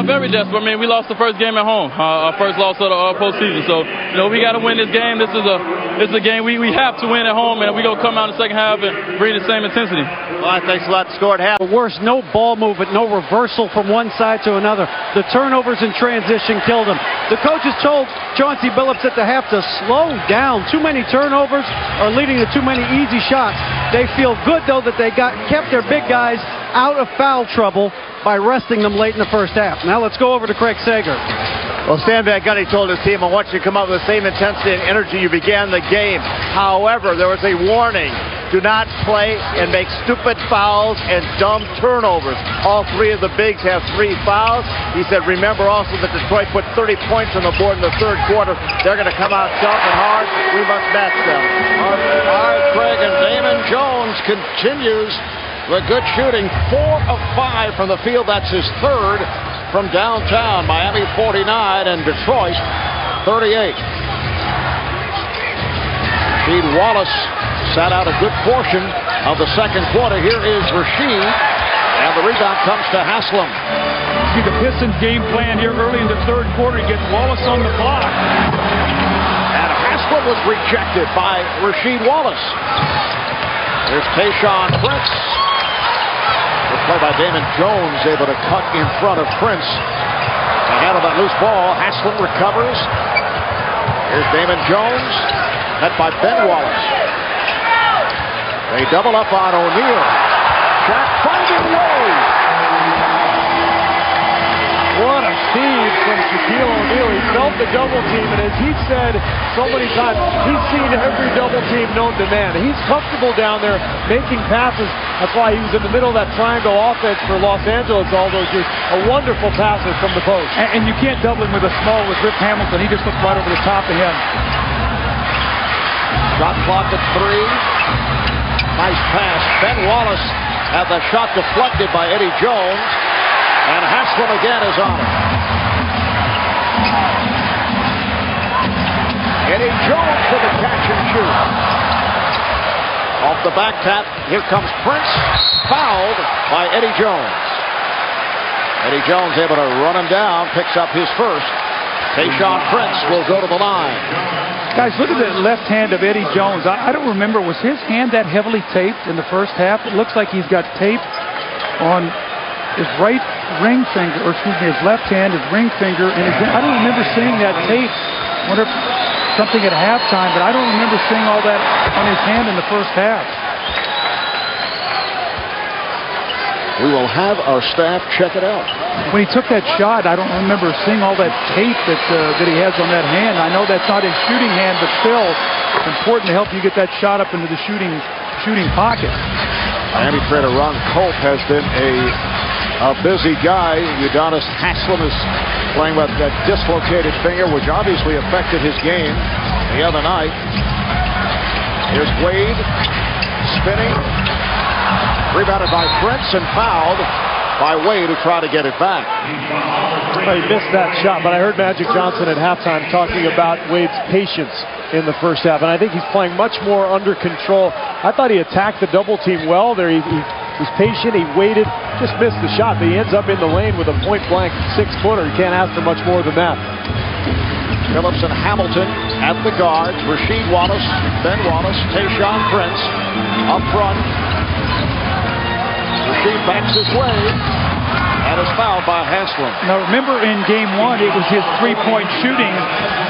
Very desperate. I mean, we lost the first game at home, our first loss of the postseason. So, you know, we got to win this game. This is a game we have to win at home, and we're going to come out in the second half and bring the same intensity. Well, thanks a lot. Score at half. Worse, no ball movement, no reversal from one side to another. The turnovers in transition killed him. The coaches told Chauncey Billups at the half to slow down. Too many turnovers are leading to too many easy shots. They feel good, though, that they kept their big guys out of foul trouble by resting them late in the first half. Now let's go over to Craig Sager. Well, Stan Van Gundy told his team, I want you to come out with the same intensity and energy you began the game. However, there was a warning. Do not play and make stupid fouls and dumb turnovers. All three of the bigs have 3 fouls. He said, remember also that Detroit put 30 points on the board in the third quarter. They're going to come out tough and hard. We must match them. All right, Craig, and Damon Jones continues the good shooting. 4 of 5 from the field. That's his third from downtown. Miami 49 and Detroit 38. Rasheed Wallace sat out a good portion of the second quarter. Here is Rasheed, and the rebound comes to Haslam. See the Pistons game plan here early in the third quarter. He gets Wallace on the block. And Haslam was rejected by Rasheed Wallace. There's Tayshaun Prince. Good play by Damon Jones, able to cut in front of Prince. To handle that loose ball, Haslam recovers. Here's Damon Jones, met by Ben Wallace. They double up on O'Neal. Shot finding Wade. What a feed from Shaquille O'Neal. He felt the double team, and as he said so many times, he's seen every double team known to man. He's comfortable down there making passes. That's why he was in the middle of that triangle offense for Los Angeles all those years. A wonderful passer from the post. And you can't double him with a small with Rip Hamilton. He just looked right over the top of him. Shot clock at 3. Nice pass. Ben Wallace had the shot deflected by Eddie Jones. And Haslam again is on it. Eddie Jones for the catch and shoot. Off the back tap, here comes Prince. Fouled by Eddie Jones. Eddie Jones able to run him down, picks up his first. Tayshaun Prince will go to the line. Guys, look at the left hand of Eddie Jones. I don't remember, was his hand that heavily taped in the first half? It looks like he's got tape on his right ring finger, or excuse me, his left hand, his ring finger, and I don't remember seeing that tape. I wonder if something at halftime, but I don't remember seeing all that on his hand in the first half. We will have our staff check it out. When he took that shot, I don't remember seeing all that tape that he has on that hand. I know that's not his shooting hand, but still, it's important to help you get that shot up into the shooting pocket. Miami trainer Ron Culp has been a busy guy. Udonis Haslem is playing with that dislocated finger, which obviously affected his game the other night. Here's Wade spinning. Rebounded by Prince and fouled by Wade, who tried to get it back. Well, he missed that shot, but I heard Magic Johnson at halftime talking about Wade's patience in the first half, and I think he's playing much more under control. I thought he attacked the double team well there. He was patient, he waited, just missed the shot, but he ends up in the lane with a point-blank six-footer. You can't ask for much more than that. Phillips and Hamilton at the guards. Rasheed Wallace, Ben Wallace, Tayshaun Prince up front. Rasheed backs his way and is fouled by Haslem. Now remember, in game one, it was his three-point shooting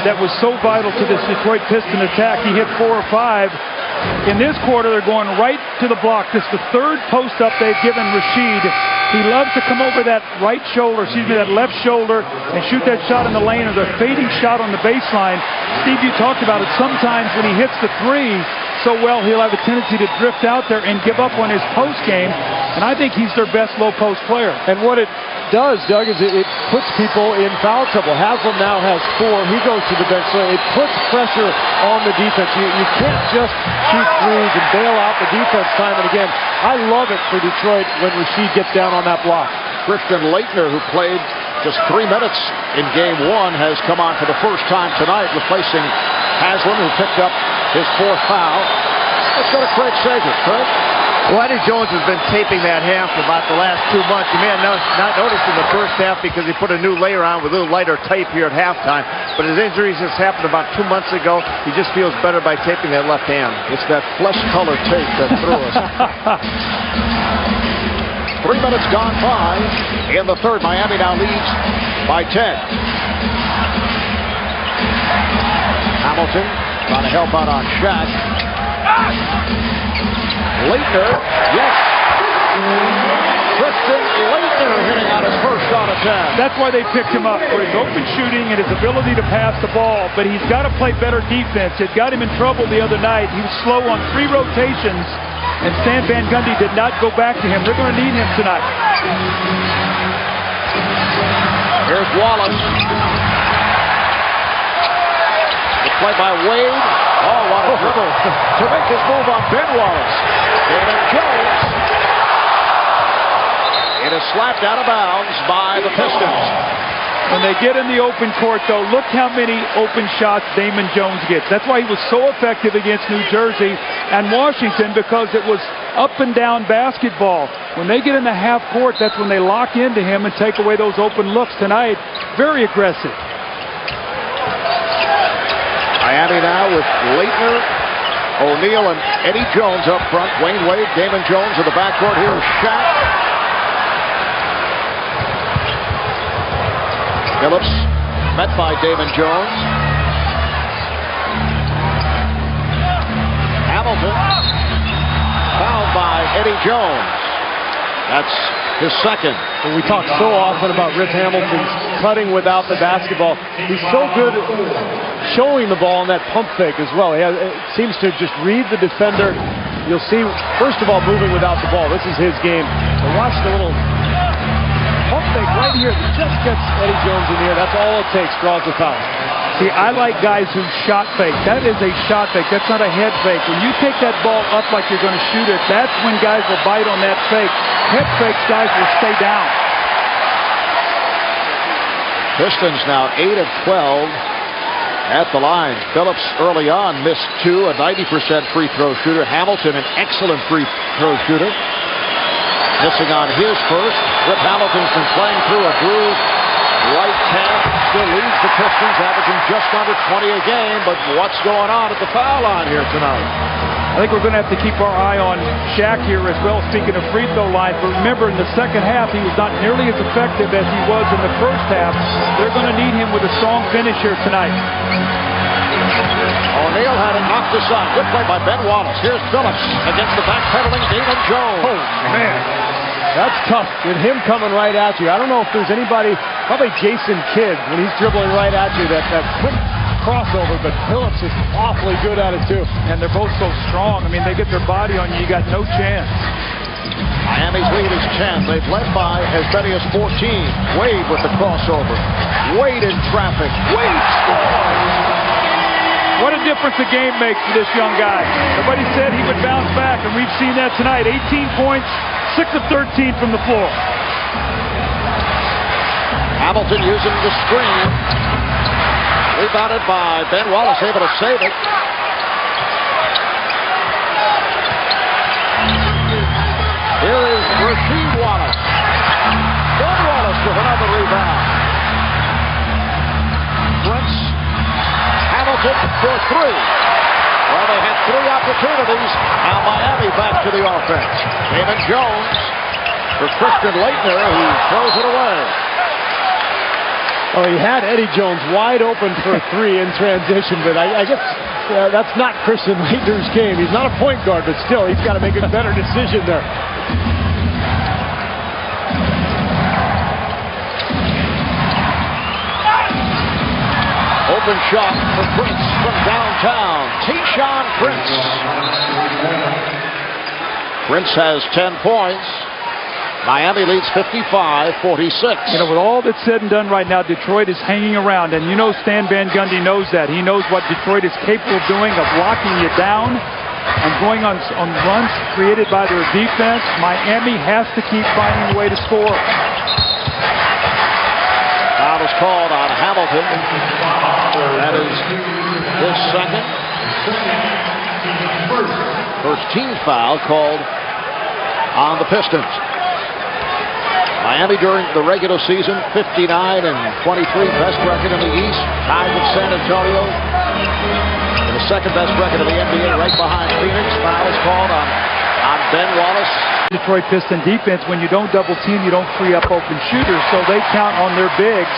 that was so vital to this Detroit Piston attack. He hit 4 or 5. In this quarter, they're going right to the block. This is the third post-up they've given Rasheed. He loves to come over that right shoulder, that left shoulder, and shoot that shot in the lane, or the fading shot on the baseline. Steve, you talked about it. Sometimes when he hits the three so well, he'll have a tendency to drift out there and give up on his post game, and I think he's their best low post player. And what it does, Doug, is it puts people in foul trouble. Haslem now has 4. He goes to the bench, so it puts pressure on the defense. You can't just shoot threes and bail out the defense time and again. I love it for Detroit when Rasheed gets down on that block. Christian Laettner, who played just 3 minutes in game 1, has come on for the first time tonight, replacing Haslem, who picked up his 4th foul. Let's go to Craig Sager. Craig? Well, Eddie Jones has been taping that hand for about the last 2 months. You may have not noticed in the first half because he put a new layer on with a little lighter tape here at halftime. But his injuries just happened about 2 months ago. He just feels better by taping that left hand. It's that flesh-colored tape that threw us. 3 minutes gone by in the third. Miami now leads by 10. Hamilton trying to help out on Shaq. Laettner, yes. Christian Laettner hitting on his first shot attempt. That's why they picked him up, for his open shooting and his ability to pass the ball. But he's got to play better defense. It got him in trouble the other night. He was slow on 3 rotations, and Stan Van Gundy did not go back to him. They're going to need him tonight. Here's Wallace. It's played by Wade. Oh, what a dribble to make this move on Ben Wallace. Damon Jones. It is slapped out of bounds by the Pistons. When they get in the open court, though, look how many open shots Damon Jones gets. That's why he was so effective against New Jersey and Washington, because it was up and down basketball. When they get in the half court, that's when they lock into him and take away those open looks. Tonight, very aggressive. Miami now with Laettner, O'Neal, and Eddie Jones up front. Wayne Wade, Damon Jones in the backcourt. Here's Shaq. Phillips met by Damon Jones. Hamilton fouled by Eddie Jones. That's his second. And we talk so often about Rip Hamilton's cutting without the basketball. He's so good at showing the ball in that pump fake as well. It seems to just read the defender. You'll see, first of all, moving without the ball. This is his game. But watch the little pump fake right here that just gets Eddie Jones in the air. That's all it takes, draws the foul. See, I like guys who shot fake. That is a shot fake. That's not a head fake. When you take that ball up like you're going to shoot it, that's when guys will bite on that fake. Head fakes, guys will stay down. Pistons now 8 of 12 at the line. Phillips early on missed 2, a 90% free throw shooter. Hamilton, an excellent free throw shooter. Missing on his first. Rip Hamilton's been playing through a groove. Right half still leads the Pistons, averaging just under 20 a game. But what's going on at the foul line here tonight? I think we're going to have to keep our eye on Shaq here as well, speaking of free throw line. But remember, in the second half, he was not nearly as effective as he was in the first half. They're going to need him with a strong finish here tonight. O'Neal had it knocked aside. Good play by Ben Wallace. Here's Phillips against the backpedaling Damon Jones. Oh, man. That's tough with him coming right at you. I don't know if there's anybody, probably Jason Kidd, when he's dribbling right at you, that quick crossover, but Phillips is awfully good at it too. And they're both so strong. I mean, they get their body on you, you got no chance. Miami's lead is 10. They've led by as many as 14. Wade with the crossover. Wade in traffic. Wade scores! What a difference a game makes for this young guy. Everybody said he would bounce back, and we've seen that tonight. 18 points, 6 of 13 from the floor. Hamilton using the screen. Rebounded by Ben Wallace, able to save it. Here is Rasheed Wallace. Ben Wallace with another rebound. Prince, Hamilton for three. Well, they had three opportunities. Now Miami back to the offense. Damon Jones for Christian Laettner, who throws it away. Oh, he had Eddie Jones wide open for a three in transition, but I guess that's not Christian Laettner's game. He's not a point guard, but still, he's got to make a better decision there. Open shot for Prince from downtown. Tayshaun Prince. Prince has 10 points. Miami leads 55-46. You know, with all that's said and done right now, Detroit is hanging around, and you know Stan Van Gundy knows that. He knows what Detroit is capable of doing, of locking you down and going on runs created by their defense. Miami has to keep finding a way to score. Foul is called on Hamilton. That is his second. First team foul called on the Pistons. Miami during the regular season, 59 and 23, best record in the East, tied with San Antonio. And the second best record in the NBA, right behind Phoenix. Foul is called on Ben Wallace. Detroit Piston defense, when you don't double team, you don't free up open shooters, so they count on their bigs,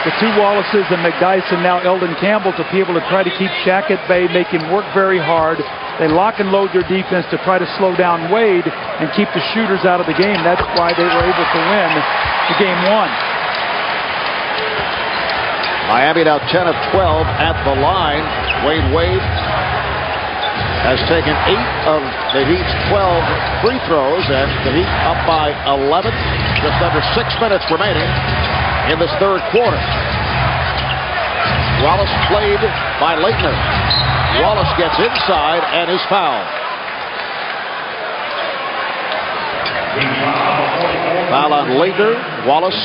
the two Wallaces and McDyson, now Eldon Campbell, to be able to try to keep Shaq at bay, make him work very hard. They lock and load their defense to try to slow down Wade and keep the shooters out of the game. That's why they were able to win the game one. Miami now 10 of 12 at the line. Wade has taken 8 of the Heat's 12 free throws, and the Heat up by 11. Just under 6 minutes remaining in this third quarter. Wallace played by Laettner. Wallace gets inside and is fouled. Foul on Laettner. Wallace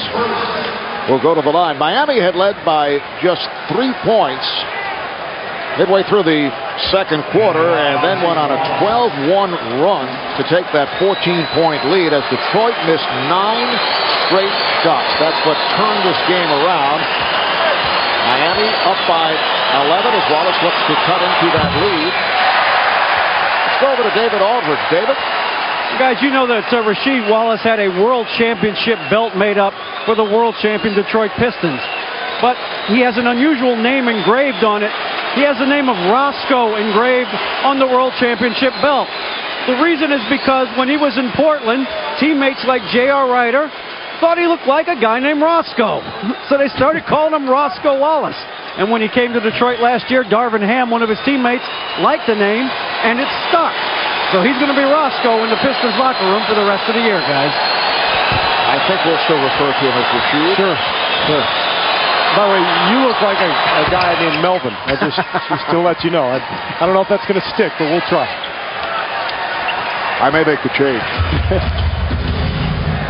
will go to the line. Miami had led by just 3 points midway through the second quarter, and then went on a 12-1 run to take that 14-point lead as Detroit missed 9 straight shots. That's what turned this game around. Miami up by 11 as Wallace looks to cut into that lead. Let's go over to David Aldridge. David? Guys, you know that Rasheed Wallace had a world championship belt made up for the world champion Detroit Pistons. But he has an unusual name engraved on it. He has the name of Roscoe engraved on the world championship belt. The reason is because when he was in Portland, teammates like J.R. Ryder thought he looked like a guy named Roscoe. So they started calling him Roscoe Wallace. And when he came to Detroit last year, Darvin Ham, one of his teammates, liked the name, and it stuck. So he's going to be Roscoe in the Pistons locker room for the rest of the year, guys. I think we'll still refer to him as Rasheed. Sure. By the way, you look like a guy named Melvin. I just to let you know. I don't know if that's going to stick, but we'll try. I may make the change.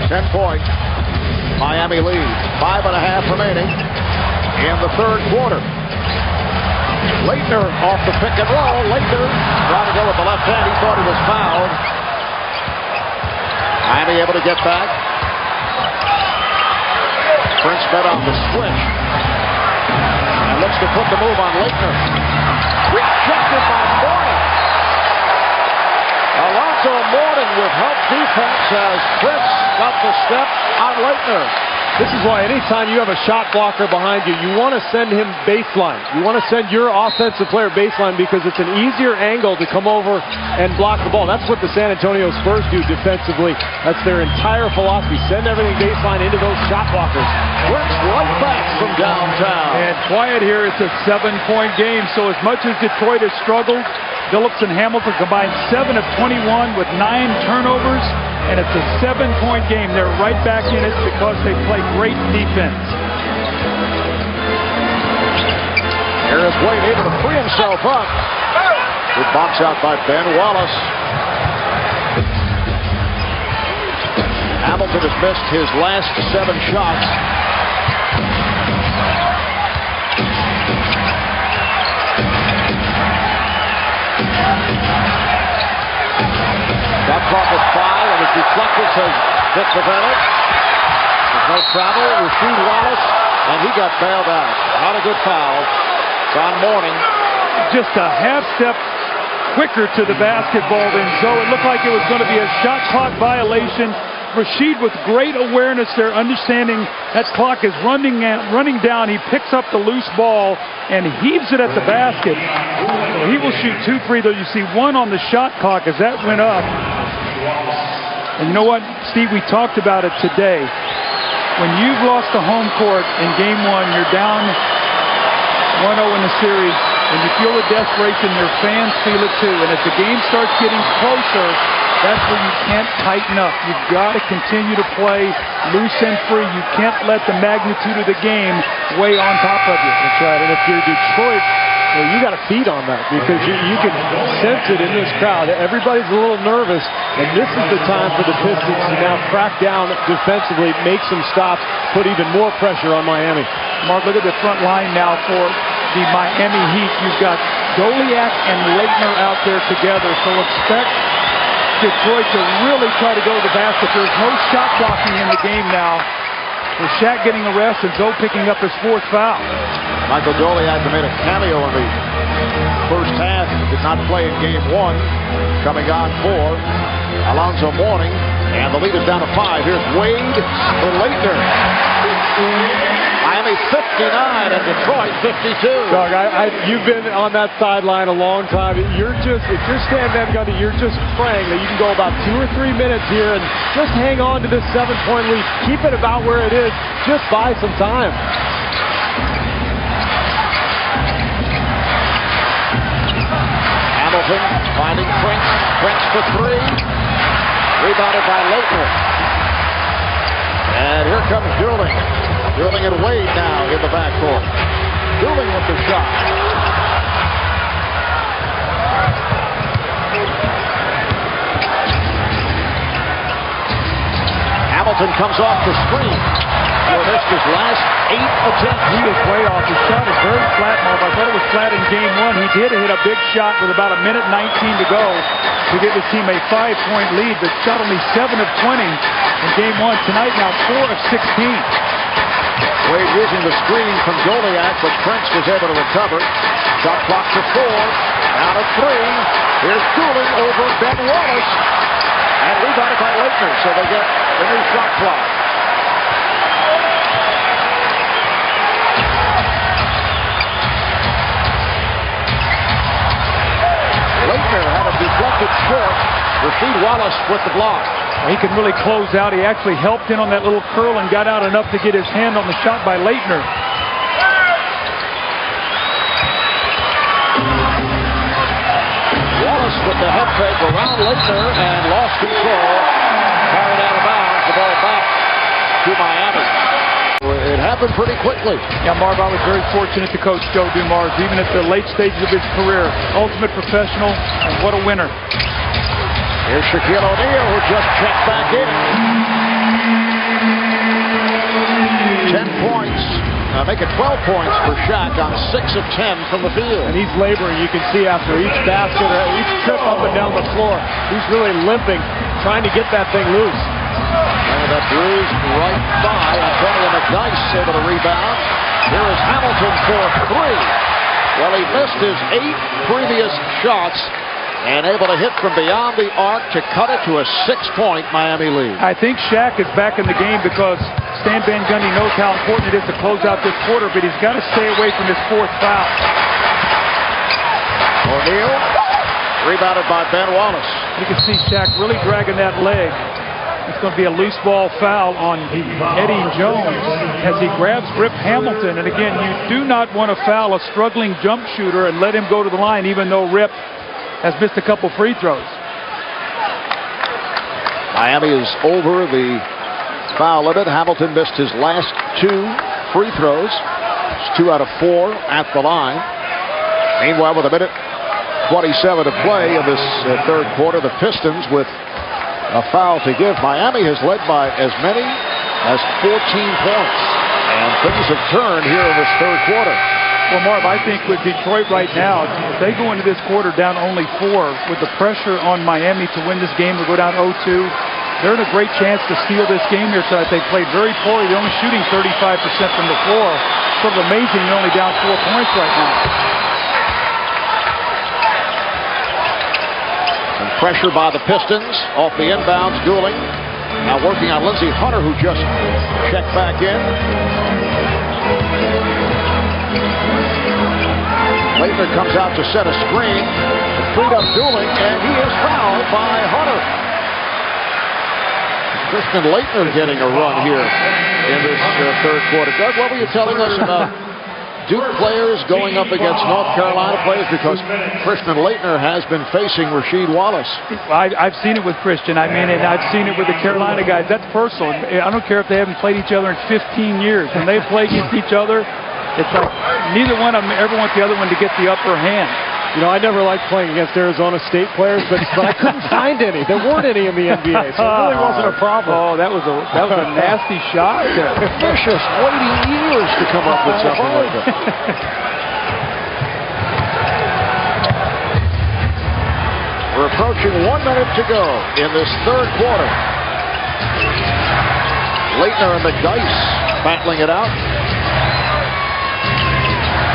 10 points. Miami lead. 5.5 remaining in the third quarter. Laettner off the pick and roll. Laettner trying to go with the left hand. He thought he was fouled. Miami able to get back. Prince bet on the switch. And looks to put the move on Laettner. Rejected by Moore. Alonzo Mourning with help defense as Fritz got the step on Leitner. This is why anytime you have a shot blocker behind you, you want to send him baseline. You want to send your offensive player baseline because it's an easier angle to come over and block the ball. That's what the San Antonio Spurs do defensively. That's their entire philosophy. Send everything baseline into those shot blockers. Fritz right back from downtown. And quiet here, it's a 7-point game. So as much as Detroit has struggled, Phillips and Hamilton combined 7 of 21 with 9 turnovers. And it's a 7-point game. They're right back in it because they play great defense. Here is Wade able to free himself up. Good box out by Ben Wallace. Hamilton has missed his last 7 shots. Shot clock is 5, and it's deflected, says Vic Pavelec. There's no travel. Rasheed Wallace, and he got bailed out. Not a good foul. It's on Mourning. Just a half step quicker to the basketball than Zoe. It looked like it was going to be a shot clock violation. Rasheed with great awareness there, understanding that clock is running down. He picks up the loose ball and heaves it at the basket. So he will shoot 2 free throws. You see 1 on the shot clock as that went up. And you know what, Steve, we talked about it today. When you've lost the home court in game 1, you're down 1-0 in the series, and you feel the desperation, your fans feel it too. And as the game starts getting closer, that's where you can't tighten up. You've got to continue to play loose and free. You can't let the magnitude of the game weigh on top of you. That's right. And if you're Detroit, well, you got to feed on that because you can sense it in this crowd. Everybody's a little nervous, and this is the time for the Pistons to now crack down defensively, make some stops, put even more pressure on Miami. Mark, look at the front line now for the Miami Heat. You've got Goliak and Leitner out there together, so expect Detroit to really try to go to the basket. There's no shot blocking in the game now. With Shaq getting a rest and Zoe picking up his 4th foul. Michael Goliak made a cameo in the first half. Did not play in game 1. Coming on for Alonzo Mourning. And the lead is down to 5. Here's Wade for Leitner. Miami 59 and Detroit 52. Doug, you've been on that sideline a long time. If you're standing there, Gundy, you're just praying that you can go about 2 or 3 minutes here and just hang on to this 7-point lead. Keep it about where it is. Just buy some time. Hamilton finding Prince. Prince for 3. Rebounded by Leitner. And here comes Goulding. Goulding and Wade now in the backcourt. Goulding with the shot. Hamilton comes off the screen. He missed his last 8 attempts. He is way off. His shot is very flat, Marv. I thought it was flat in game 1. He did hit a big shot with about 1:19 to go to give his team a 5-point lead, but shot only 7 of 20 in game 1. Tonight now 4 of 16. Wade using the screen from Goliak, but Prince was able to recover. Shot clock to 4. Down to 3. Here's Goulding over Ben Wallace. And rebounded by Leitner, so they get the new shot clock. Leitner had a deflected short. Rasheed Wallace with the block. He can really close out. He actually helped in on that little curl and got out enough to get his hand on the shot by Leitner. Wallace with the head fake around Leitner and lost control. Carried out of bounds. The ball back to Miami. It happened pretty quickly. Yeah, Marv, I was very fortunate to coach Joe Dumars, even at the late stages of his career. Ultimate professional, and what a winner. Here's Shaquille O'Neal, who just checked back in. 10 points. Make it 12 points for Shaq on 6 of 10 from the field. And he's laboring. You can see after each basket or each trip up and down the floor, he's really limping, trying to get that thing loose. And that bruised right by Antonio McDyess, able to rebound. Here is Hamilton for 3. Well, he missed his 8 previous shots and able to hit from beyond the arc to cut it to a 6-point Miami lead. I think Shaq is back in the game because Stan Van Gundy knows how important it is to close out this quarter, but he's got to stay away from his 4th foul. O'Neal, rebounded by Ben Wallace. You can see Shaq really dragging that leg. It's going to be a loose ball foul on Eddie Jones as he grabs Rip Hamilton. And again, you do not want to foul a struggling jump shooter and let him go to the line, even though Rip has missed a couple free throws. Miami is over the foul limit. Hamilton missed his last 2 free throws. It's 2 out of 4 at the line. Meanwhile, with a minute 27 to play in this third quarter, the Pistons with a foul to give. Miami has led by as many as 14 points. And things have turned here in this third quarter. Well, Marv, I think with Detroit right now, if they go into this quarter down only 4, with the pressure on Miami to win this game, to go down 0-2, they're in a great chance to steal this game here tonight. They played very poorly. They're only shooting 35% from the floor. Sort of amazing they're only down 4 points right now. And pressure by the Pistons off the inbounds. Dooling now working on Lindsey Hunter, who just checked back in. Leitner comes out to set a screen, freed up Dooling, and he is fouled by Hunter. Christian Leitner getting a run here in this third quarter. Doug, what were you telling us about Duke players going up against North Carolina players? Because Christian Leitner has been facing Rasheed Wallace. I've seen it with Christian. I mean, and I've seen it with the Carolina guys. That's personal. I don't care if they haven't played each other in 15 years. When they play against each other, it's like neither one of them ever want the other one to get the upper hand. You know, I never liked playing against Arizona State players, but I couldn't find any. There weren't any in the NBA, so it really wasn't a problem. Oh, that was a nasty shot. Vicious, waiting years to come up with something like that. We're approaching 1 minute to go in this third quarter. Leitner and McDice battling it out.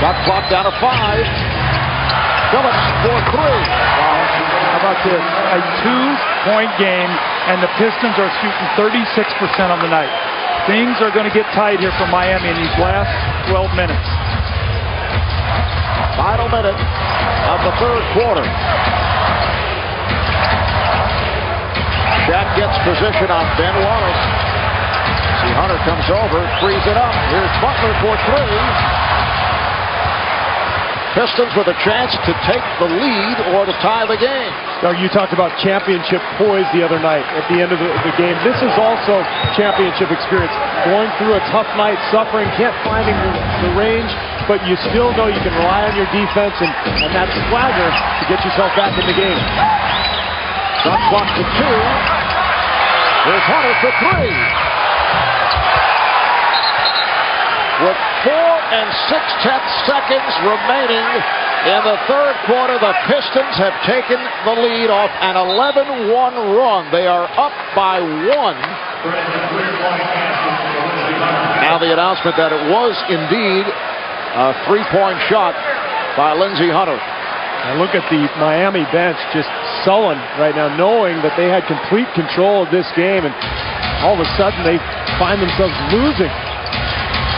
Shot clock down to 5. Phillips for 3. Wow. How about this? A 2-point game, and the Pistons are shooting 36% on the night. Things are going to get tight here for Miami in these last 12 minutes. Final minute of the third quarter. Shaq gets position on Ben Wallace. See, Hunter comes over, frees it up. Here's Butler for 3. Pistons with a chance to take the lead or to tie the game. Doug, you talked about championship poise the other night at the end of the game. This is also championship experience. Going through a tough night, suffering, can't find the range, but you still know you can rely on your defense and that swagger to get yourself back in the game. Shot clock to 2. Here's Hunter for 3. With 4 6/10 seconds remaining in the third quarter, the Pistons have taken the lead off an 11-1 run. They are up by 1. Now the announcement that it was indeed a 3-point shot by Lindsey Hunter. And look at the Miami bench just sullen right now, knowing that they had complete control of this game, and all of a sudden they find themselves losing.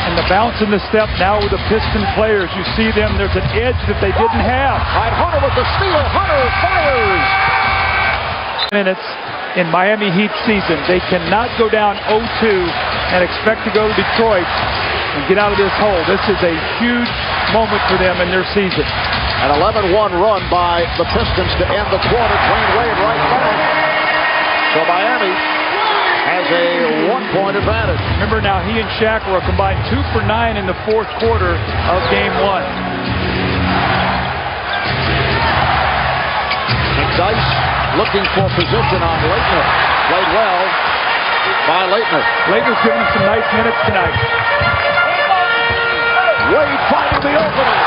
And the bounce in the step now with the Piston players. You see them, there's an edge that they didn't have. Right, Hunter with the steal. Hunter fires. Minutes in Miami Heat season. They cannot go down 0-2 and expect to go to Detroit and get out of this hole. This is a huge moment for them in their season. An 11-1 run by the Pistons to end the quarter. Dwayne Wade right back. So Miami has a 1-point advantage. Remember now, he and Shaq were a combined 2 for 9 in the fourth quarter of Game 1. McDice looking for position on Leitner. Played well by Leitner. Leitner's giving him some nice minutes tonight. Wade finding the opening.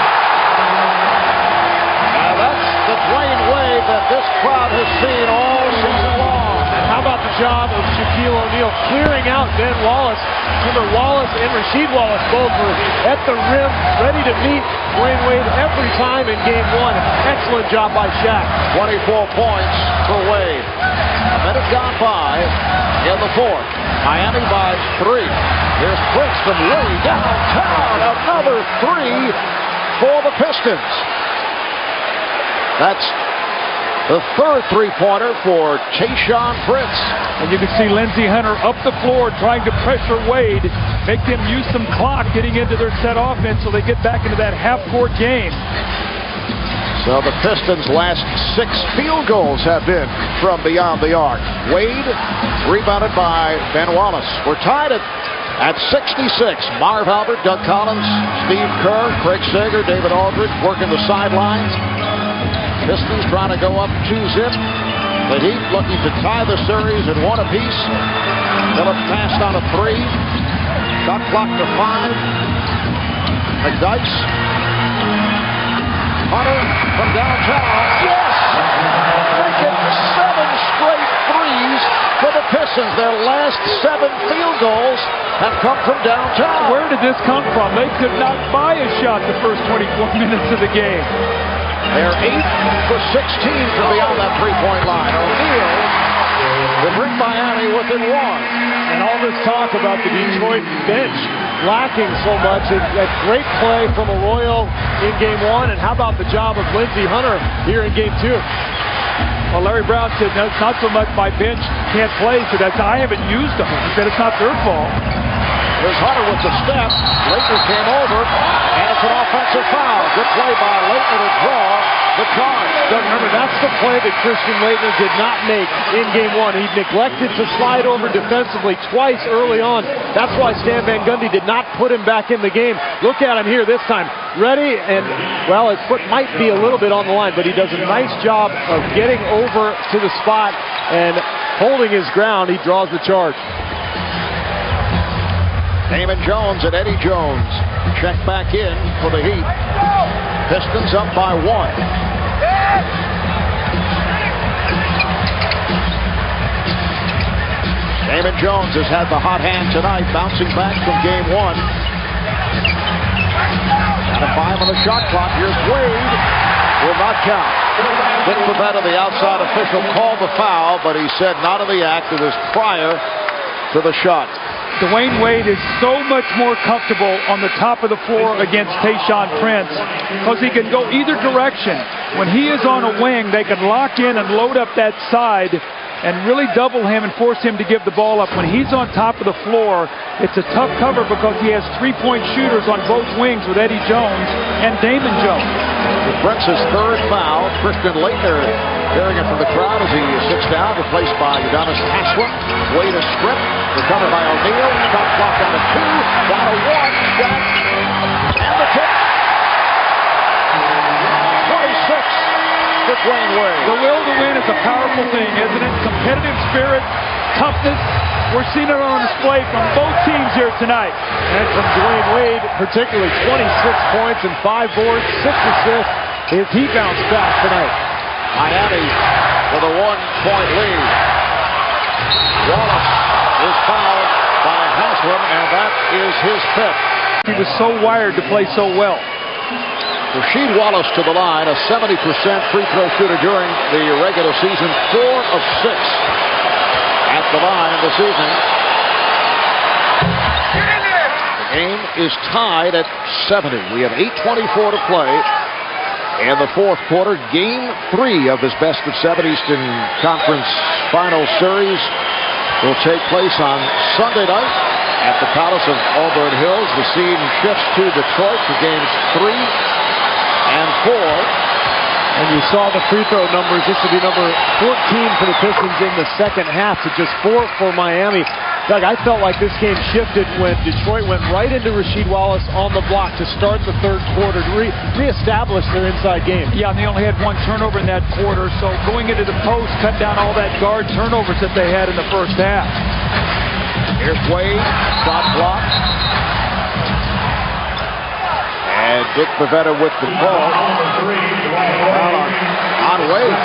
Now that's the Dwayne Wade that this crowd has seen all season long. how about the job of Shaquille O'Neal clearing out Ben Wallace? Remember, Wallace and Rasheed Wallace both were at the rim, ready to meet Dwayne Wade every time in game one. Excellent job by Shaq. 24 points for Wade. A minute gone by in the fourth. Miami by 3. Here's Prince from way downtown. Another 3 for the Pistons. That's the third three-pointer for Tayshaun Prince. And you can see Lindsey Hunter up the floor trying to pressure Wade, make them use some clock getting into their set offense so they get back into that half-court game. So the Pistons' last 6 field goals have been from beyond the arc. Wade rebounded by Ben Wallace. We're tied at 66. Marv Albert, Doug Collins, Steve Kerr, Craig Sager, David Aldridge working the sidelines. Pistons trying to go up 2-zip. The Heat looking to tie the series at 1 apiece. Phillips passed on a 3. Shot clock to 5. McDyess. Hunter from downtown. Yes! Making 7 straight threes for the Pistons. Their last 7 field goals have come from downtown. Where did this come from? They could not buy a shot the first 24 minutes of the game. They're 8 for 16 from beyond that three-point line. O'Neal will bring Miami within 1. And all this talk about the Detroit bench lacking so much. That great play from Arroyo in game 1. And how about the job of Lindsey Hunter here in game 2? Well, Larry Brown said, no, it's not so much my bench can't play. He said, I haven't used them. He said, it's not their fault. Here's Hunter with the step. Laettner came over, and it's an offensive foul. Good play by Laettner to draw the charge. Doug, remember, that's the play that Christian Laettner did not make in game 1. He neglected to slide over defensively twice early on. That's why Stan Van Gundy did not put him back in the game. Look at him here this time. Ready, and, well, his foot might be a little bit on the line, but he does a nice job of getting over to the spot and holding his ground. He draws the charge. Damon Jones and Eddie Jones check back in for the Heat. Pistons up by 1. Damon Jones has had the hot hand tonight, bouncing back from game 1. Down to 5 on the shot clock. Here's Wade. Will not count. Dick Pavetta, the outside official, called the foul, but he said not in the act. It was prior to the shot. Dwayne Wade is so much more comfortable on the top of the floor against Tayshaun Prince because he can go either direction. When he is on a wing, they can lock in and load up that side and really double him and force him to give the ball up. When he's on top of the floor, it's a tough cover because he has three-point shooters on both wings with Eddie Jones and Damon Jones. With Prince's third foul, Christian Laettner hearing it from the crowd as he sits down, replaced by Udonis Haslem. Wade a strip, recovered by O'Neal. Shot clock down to 2, down to 1. Shot, and the tip. 26 for Dwayne Wade. The will to win is a powerful thing, isn't it? Competitive spirit, toughness. We're seeing it on display from both teams here tonight. And from Dwayne Wade, particularly 26 points and 5 boards, 6 assists. His Heat bounced back tonight. Miami with a 1-point lead. Wallace is fouled by Haslem, and that is his fifth. He was so wired to play so well. Rasheed Wallace to the line, a 70% free throw shooter during the regular season, 4 of 6 at the line this evening. The game is tied at 70. We have 8:24 to play in the fourth quarter. Game 3 of this best of 7 Eastern Conference Final Series will take place on Sunday night at the Palace of Auburn Hills. The scene shifts to Detroit for games 3 and 4. And you saw the free throw numbers. This will be number 14 for the Pistons in the second half to just 4 for Miami. Doug, I felt like this game shifted when Detroit went right into Rasheed Wallace on the block to start the third quarter to reestablish their inside game. Yeah, and they only had 1 turnover in that quarter, so going into the post cut down all that guard turnovers that they had in the first half. Here's Wade, shot block. And Dick Pavetta with the ball. On Wade.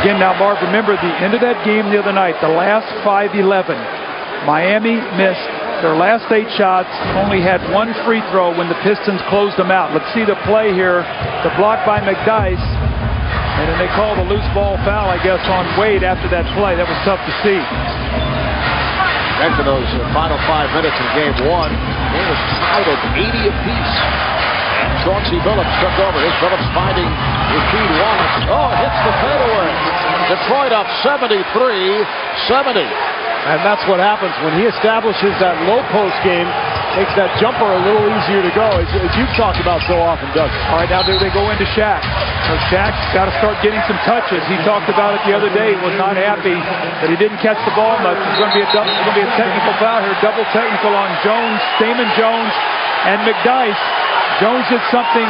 Again, now, Marv, remember the end of that game the other night, the last 5-11. Miami missed their last 8 shots, only had 1 free throw when the Pistons closed them out. Let's see the play here. The block by McDyess. And then they called a loose ball foul, I guess, on Wade after that play. That was tough to see. After those final 5 minutes in game 1, it was tied at 80 apiece. And Chauncey Billups took over. Here's Billups finding Rasheed Wallace. Oh, hits the fadeaway. Detroit up 73-70. And that's what happens when he establishes that low post game, makes that jumper a little easier to go, as you've talked about so often, Doug. All right, now do they go into Shaq? So Shaq's got to start getting some touches. He talked about it the other day. He was not happy that he didn't catch the ball much. It's going to be a technical foul here, double technical on Jones, Damon Jones, and McDyess. Jones did something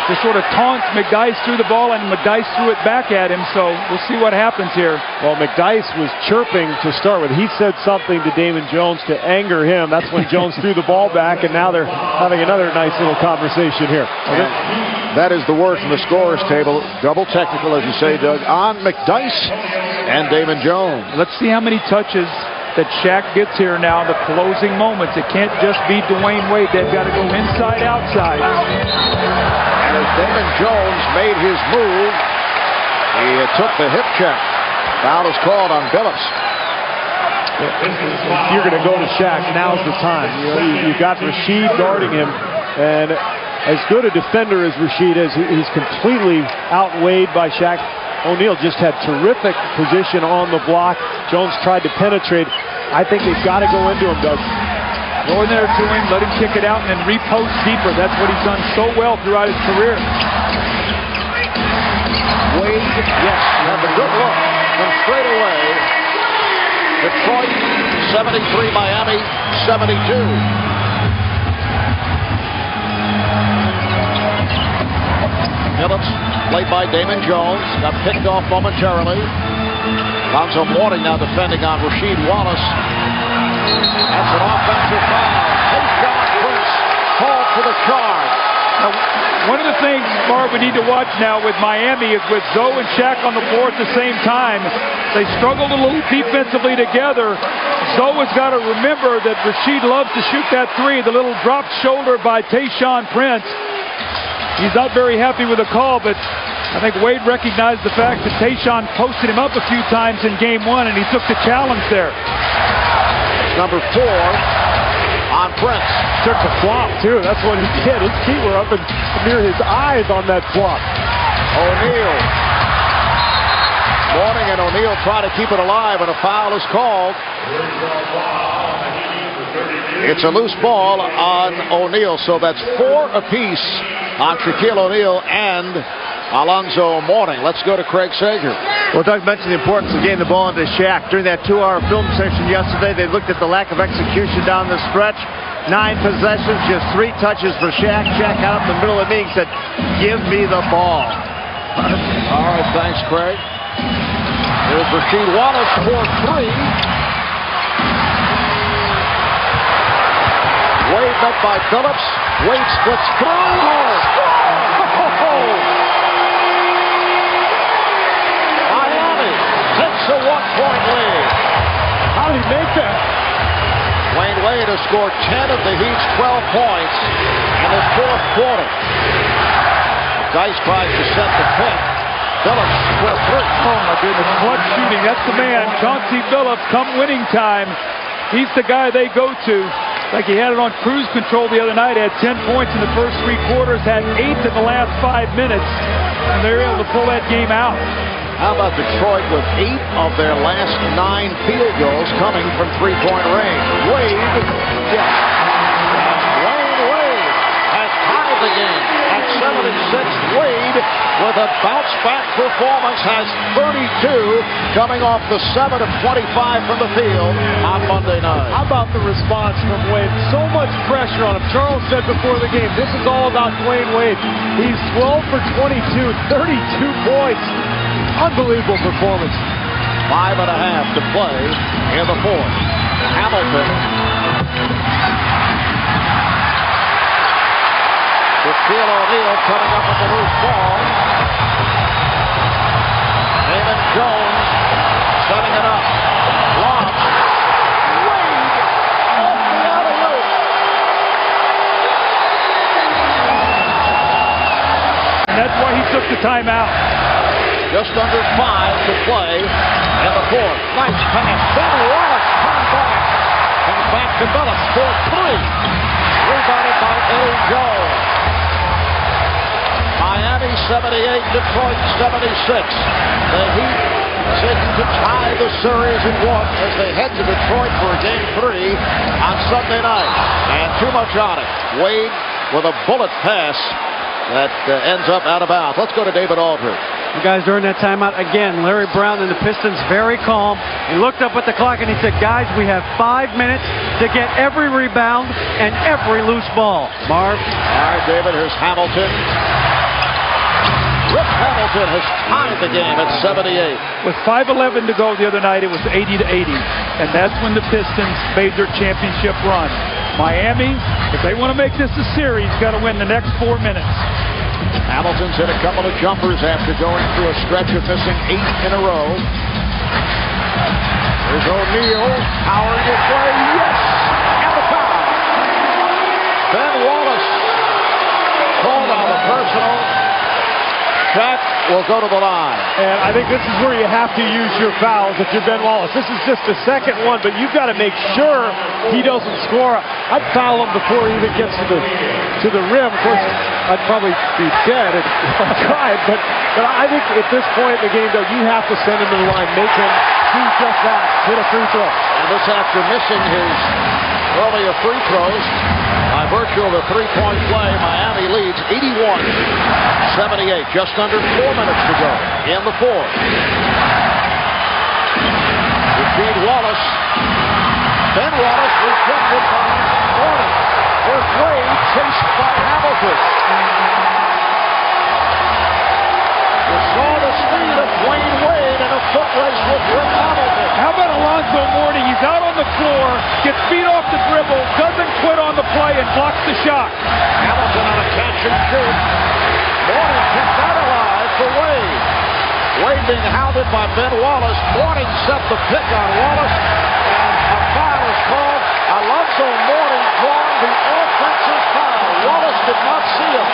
to sort of taunt McDyess threw the ball, and McDyess threw it back at him, so we'll see what happens here. Well, McDyess was chirping to start with. He said something to Damon Jones to anger him. That's when Jones threw the ball back, and now they're having another nice little conversation here. That is the word from the scorer's table. Double technical, as you say, Doug, on McDyess and Damon Jones. Let's see how many touches that Shaq gets here now, the closing moments. It can't just be Dwayne Wade. They've got to go inside, outside. And as Damon Jones made his move, he took the hip check. Foul is called on Billups. If you're going to go to Shaq, now's the time. You've got Rasheed guarding him, and as good a defender as Rasheed is, he's completely outweighed by Shaq. O'Neal just had terrific position on the block. Jones tried to penetrate. I think they've got to go into him, Doug. Go in there to him, let him kick it out, and then repost deeper. That's what he's done so well throughout his career. Wade, yes, had a good look from straight away. Detroit 73, Miami 72. Billups, played by Damon Jones, got picked off momentarily. Lonzo Mourning now defending on Rasheed Wallace. That's an offensive foul. Tayshaun Prince called for the charge. Now, one of the things, Marv, we need to watch now with Miami is with Zoe and Shaq on the floor at the same time. They struggled a little defensively together. Zoe has got to remember that Rasheed loves to shoot that three. The little dropped shoulder by Tayshaun Prince. He's not very happy with the call, but I think Wade recognized the fact that Tayshaun posted him up a few times in game 1, and he took the challenge there. Number 4 on Prince. Took the flop, too. That's what he did. His feet were up and near his eyes on that flop. O'Neal. Mourning and O'Neal try to keep it alive, and a foul is called. It's a loose ball on O'Neal, so that's 4 apiece on Shaquille O'Neal and Alonzo Mourning. Let's go to Craig Sager. Well, Doug mentioned the importance of getting the ball into Shaq. During that 2-hour film session yesterday, they looked at the lack of execution down the stretch. 9 possessions, just 3 touches for Shaq. Shaq got up in the middle of the meeting and said, "Give me the ball." All right, thanks, Craig. Here's Rasheed Wallace for 3. Wade met by Billups. Wade splits through. Miami takes a 1-point lead. How did he make that? Dwayne Wade has scored 10 of the Heat's 12 points in the 4th quarter. Dice tries to set the pick. Billups for 3. Oh, my goodness. Clutch shooting. That's the man. Chauncey Billups, come winning time. He's the guy they go to. Like he had it on cruise control the other night. Had 10 points in the first 3 quarters. Had 8 in the last 5 minutes. And they're able to pull that game out. How about Detroit with 8 of their last 9 field goals coming from 3-point range? Wade, yes. Dwayne Wade has tied the game at 76. Wade, with a bounce-back performance, has 32, coming off the 7 of 25 from the field on Monday night. How about the response from Wade? So much pressure on him. Charles said before the game, this is all about Dwayne Wade. He's 12 for 22, 32 points. Unbelievable performance. 5.5 to play in the 4th. Hamilton. Shaquille O'Neal coming up with the loose ball. Damon Jones setting it up. Lob. Wade off the alley-oop. And that's why he took the timeout. Just under 5 to play in the fourth. Nice pass. Ben Wallace turned back. And back to Phillips for 3. Rebounded by Eddie Jones. Miami 78, Detroit 76. The Heat seeking to tie the series at 1 as they head to Detroit for Game 3 on Sunday night. And too much on it. Wade with a bullet pass that ends up out of bounds. Let's go to David Aldridge. You guys, during that timeout, again, Larry Brown and the Pistons very calm. He looked up at the clock and he said, guys, we have 5 minutes to get every rebound and every loose ball. Marv? All right, David, here's Hamilton. Rip Hamilton has tied the game at 78. With 5:11 to go the other night, it was 80 to 80. And that's when the Pistons made their championship run. Miami, if they want to make this a series, got to win the next 4 minutes. Hamilton's hit a couple of jumpers after going through a stretch of missing 8 in a row. There's O'Neal powering his way. Yes! And the foul. Ben Wallace called on the personal. Shaq will go to the line. And I think this is where you have to use your fouls if you're Ben Wallace. This is just the second one, but you've got to make sure he doesn't score. I'd foul him before he even gets to the rim. Of course, I'd probably be dead if I tried, but I think at this point in the game, though, you have to send him to the line, make him do just that, hit a free throw. And this after missing his earlier free throws. By virtue of a three-point play, Miami leads 81-78. Just under 4 minutes to go in the fourth. Eugene Wallace. Ben Wallace rejected by Gordon. There's Wade chased by Hamilton. You saw the speed of Dwayne Wade in a foot race with Rick Hamilton. How about Alonzo Mourning? He's out on the floor, gets beat off the dribble, doesn't quit on the play, and blocks the shot. Hamilton on a catch and shoot. Mourning kept that alive for Wade. Wade being hounded by Ben Wallace. Mourning set the pick on Wallace. And a foul is called. Alonzo Mourning drawing the offensive foul. Wallace did not see it.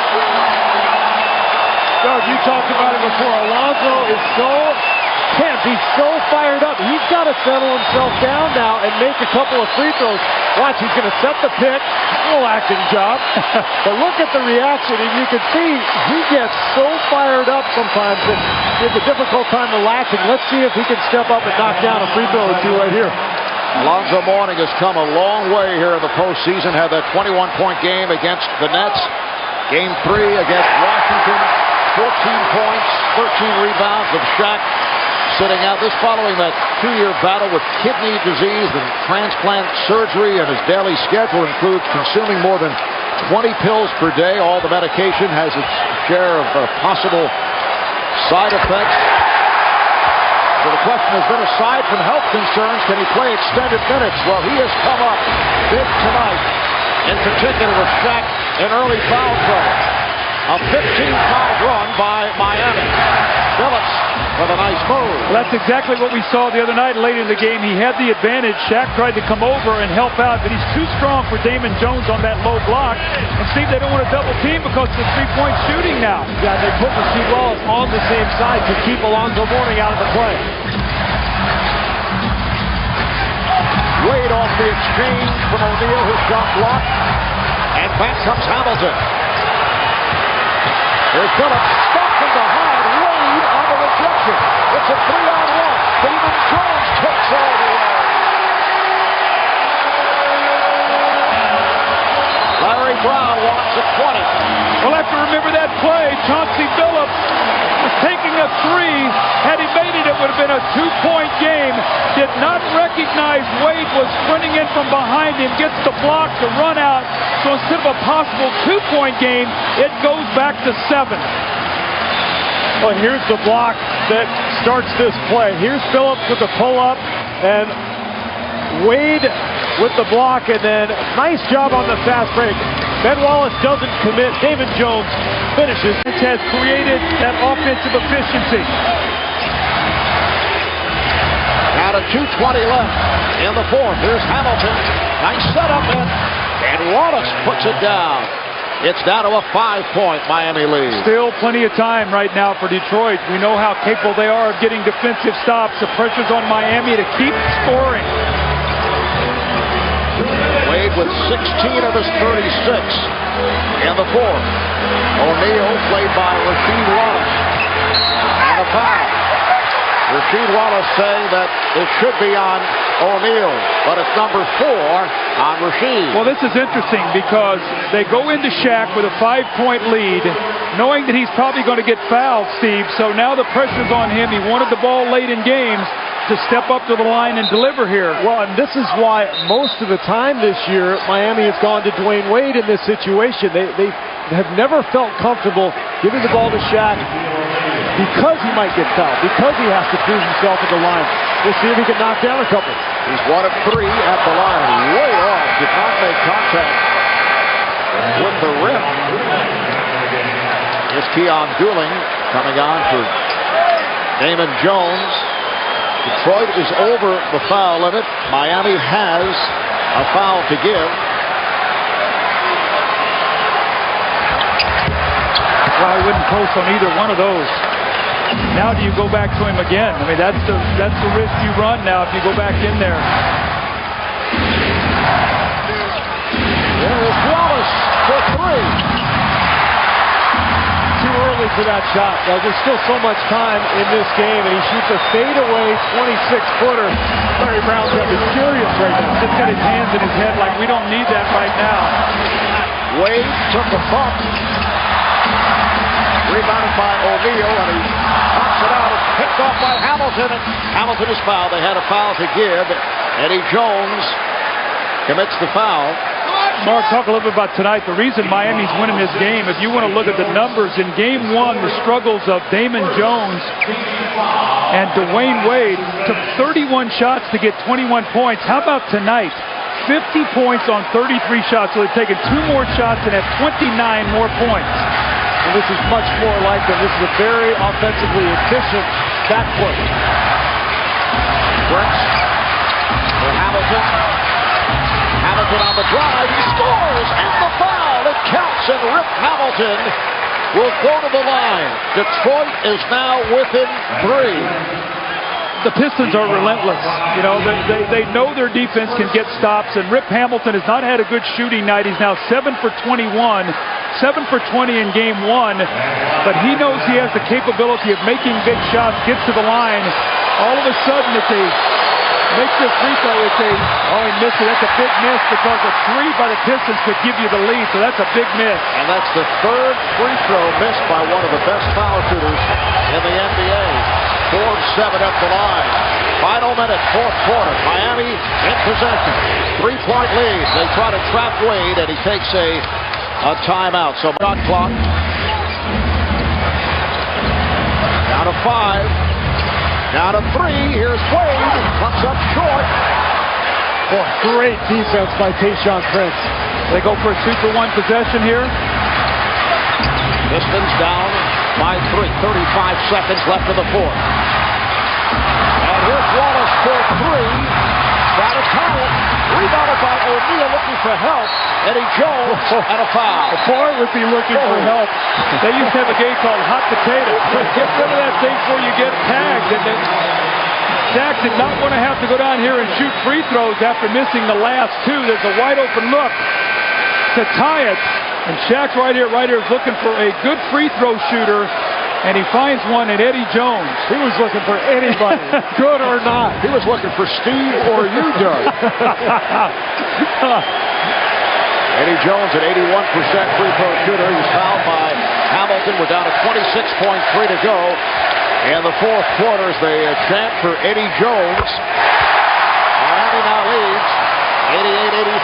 Doug, you talked about it before. Alonzo is so tense. He's so fired up. He's got to settle himself down now and make a couple of free throws. Watch, he's going to set the pick. A little acting job. But look at the reaction, and you can see he gets so fired up sometimes that it's a difficult time relaxing. Let's see if he can step up and knock down a free throw or two right here. Alonzo Mourning has come a long way here in the postseason. Had that 21-point game against the Nets. Game 3 against Washington. 14 points, 13 rebounds with Shaq sitting out. This following that 2-year battle with kidney disease and transplant surgery, and his daily schedule includes consuming more than 20 pills per day. All the medication has its share of possible side effects. So the question has been, aside from health concerns, can he play extended minutes? Well, he has come up big tonight, in particular with Shaq in early foul trouble. A 15-foul run by Miami. Phillips with a nice move. Well, that's exactly what we saw the other night late in the game. He had the advantage. Shaq tried to come over and help out, but he's too strong for Damon Jones on that low block. And Steve, they don't want to double team because of the three-point shooting now. Yeah, they put Rasheed Wallace on the same side to keep Alonzo Mourning out of the play. Wade off the exchange from O'Neal, his shot blocked. And back comes Hamilton. Here's Phillips, stopped from behind, Wade on the rejection. It's a 3-on-1. Damon Jones takes all the way. Larry Brown wants a 20. We'll have to remember that play. Chauncey Billups was taking a three. Had he made it, it would have been a 2-point game. Did not recognize Wade was sprinting in from behind him, gets the block to run out. So instead of a possible 2-point game, it goes back to 7. Well, here's the block that starts this play. Here's Phillips with the pull-up, and Wade with the block, and then nice job on the fast break. Ben Wallace doesn't commit. Damon Jones finishes. This has created that offensive efficiency. Down to 2:20 left in the fourth. Here's Hamilton. Nice setup, and Wallace puts it down. It's down to a 5-point Miami lead. Still plenty of time right now for Detroit. We know how capable they are of getting defensive stops. The pressure's on Miami to keep scoring. Wade with 16 of his 36 in the fourth. O'Neal played by Rasheed Wallace. And a foul. Rasheed Wallace saying that it should be on O'Neal, but it's number 4 on Rasheed. Well, this is interesting because they go into Shaq with a 5-point lead, knowing that he's probably going to get fouled, Steve. So now the pressure's on him. He wanted the ball late in games to step up to the line and deliver here. Well, and this is why most of the time this year, Miami has gone to Dwayne Wade in this situation. They have never felt comfortable giving the ball to Shaq because he might get fouled, because he has to prove himself at the line. We'll see if he can knock down a couple. He's 1 of 3 at the line. Way off. Did not make contact with the rim. Here's Keon Dooling coming on for Damon Jones. Detroit is over the foul limit. Miami has a foul to give. Well, I wouldn't post on either one of those. Now do you go back to him again? I mean, that's the risk you run now if you go back in there. There is Wallace for 3. Too early for that shot. Now, there's still so much time in this game, and he shoots a fadeaway 26-footer. Larry Brown's got to be furious right now. Just got his hands in his head like we don't need that right now. Wade took a bump. Rebounded by O'Neal, and he pops it out. It's picked off by Hamilton, and Hamilton is fouled. They had a foul to give. Eddie Jones commits the foul. Mark, talk a little bit about tonight. The reason Miami's winning this game, if you want to look at the numbers, in Game 1, the struggles of Damon Jones and Dwayne Wade took 31 shots to get 21 points. How about tonight? 50 points on 33 shots, so they've taken 2 more shots and have 29 more points. And this is much more like them. This is a very offensively efficient backcourt. Brooks for Hamilton. Hamilton on the drive. He scores and the foul. It counts, and Rip Hamilton will go to the line. Detroit is now within 3. The Pistons are relentless. You know, they know their defense can get stops, and Rip Hamilton has not had a good shooting night. He's now 7 for 21, 7 for 20 in Game 1, but he knows he has the capability of making big shots, gets to the line. All of a sudden, it's a makes the free throw. It's a, oh, he missed it. That's a big miss because a 3 by the Pistons could give you the lead, so that's a big miss. And that's the 3rd free throw missed by one of the best foul shooters in the NBA. 4-7 up the line. Final minute, 4th quarter. Miami in possession. 3-point lead. They try to trap Wade, and he takes a timeout. So shot clock. Down to 5. Down to 3. Here's Wade. Comes up short. Boy, great defense by Tayshaun Prince. They go for a 2-for-1 possession here. Pistons down by 3. 35 seconds left in the fourth. And here's Wallace for 3. Try to tie it. Rebounded by O'Neal, looking for help. Eddie Jones and a foul. Boy, was he looking for help. They used to have a game called Hot Potato. Get rid of that thing before you get tagged. And Shaq did not want to have to go down here and shoot free throws after missing the last 2. There's a wide open look to tie it. And Shaq right here is looking for a good free throw shooter. And he finds one in Eddie Jones. He was looking for anybody, good or not. He was looking for Steve or you, Doug. Eddie Jones at 81% free throw shooter. He's fouled by Hamilton. We're down to 26.3 to go. And the fourth quarter is the chant for Eddie Jones. Miami now leads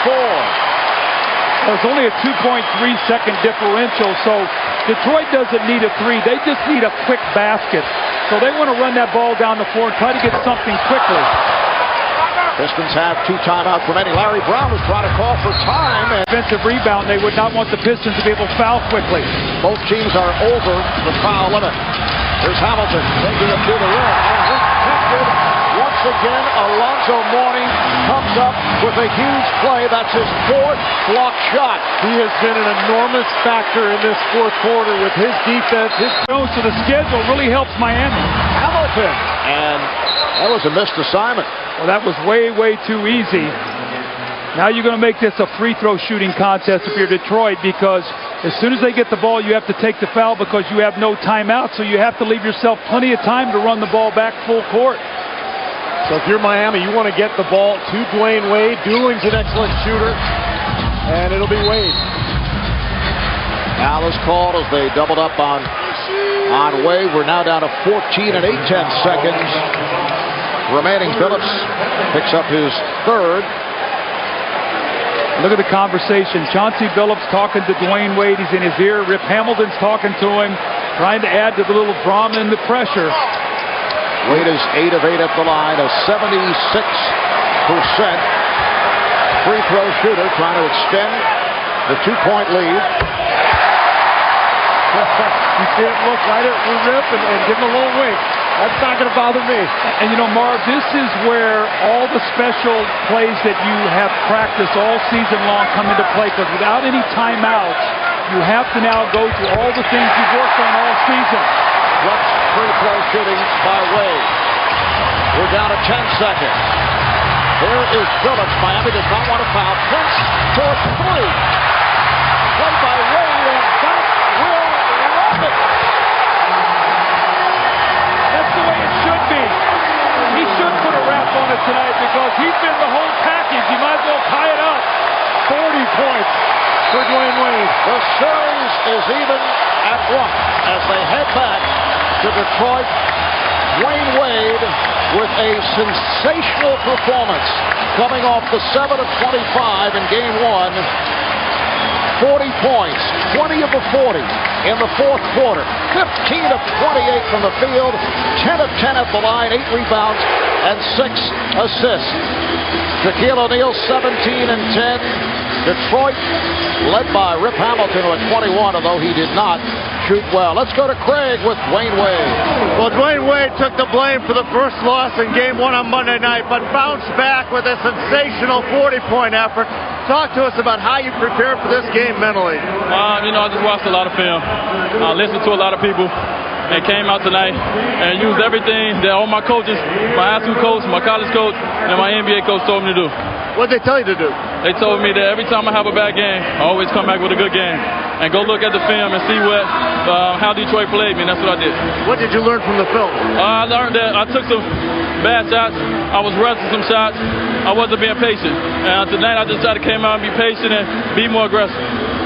88-84. There's only a 2.3-second differential, so Detroit doesn't need a 3. They just need a quick basket. So they want to run that ball down the floor and try to get something quickly. Pistons have 2 timeouts remaining. Larry Brown was trying to call for time. And defensive rebound, they would not want the Pistons to be able to foul quickly. Both teams are over the foul limit. Here's Hamilton taking it to the rim. And he's once once again, Alonzo Mourning comes up with a huge play. That's his fourth block shot. He has been an enormous factor in this fourth quarter with his defense. So the schedule really helps Miami. Hamilton. And that was a missed assignment. Well, that was way, way too easy. Now you're going to make this a free throw shooting contest if you're Detroit, because as soon as they get the ball, you have to take the foul because you have no timeout. So you have to leave yourself plenty of time to run the ball back full court. So if you're Miami, you want to get the ball to Dwayne Wade. Dooling's an excellent shooter, and it'll be Wade. Foul is called as they doubled up on Wade. We're now down to 14 and 8/10 seconds remaining. Phillips picks up his third. Look at the conversation. Chauncey Billups talking to Dwayne Wade. He's in his ear. Rip Hamilton's talking to him, trying to add to the little drama and the pressure. Wade is 8 of 8 at the line, a 76% free throw shooter, trying to extend the 2-point lead. You see it look right at Rip and give him a little wink. That's not going to bother me. And, you know, Marv, this is where all the special plays that you have practiced all season long come into play, because without any timeouts, you have to now go through all the things you've worked on all season. Clutch free throw shooting by Wade. We're down to 10 seconds. Here is Phillips. Miami does not want to foul. Prince for 3. Play by Wade, and that will wrap it. That's the way it should be. He should put a wrap on it tonight because he's been the whole package. You might as well tie it up. 40 points for Dwayne Wade. The series is even at 1 as they head back to Detroit. Dwayne Wade with a sensational performance coming off the 7 of 25 in Game 1. 40 points, 20 of the 40 in the fourth quarter, 15 of 28 from the field, 10 of 10 at the line, 8 rebounds, and 6 assists. Shaquille O'Neal 17 and 10. Detroit led by Rip Hamilton at 21, although he did not shoot well. Let's go to Craig with Dwayne Wade. Well, Dwayne Wade took the blame for the first loss in Game 1 on Monday night, but bounced back with a sensational 40-point effort. Talk to us about how you prepared for this game mentally. You know, I just watched a lot of film. I listened to a lot of people, and came out tonight and used everything that all my coaches, my high school coach, my college coach, and my NBA coach told me to do. What did they tell you to do? They told me that every time I have a bad game, I always come back with a good game. And go look at the film and see how Detroit played me, and that's what I did. What did you learn from the film? I learned that I took some bad shots. I was rushing some shots. I wasn't being patient. And tonight I just tried to come out and be patient and be more aggressive.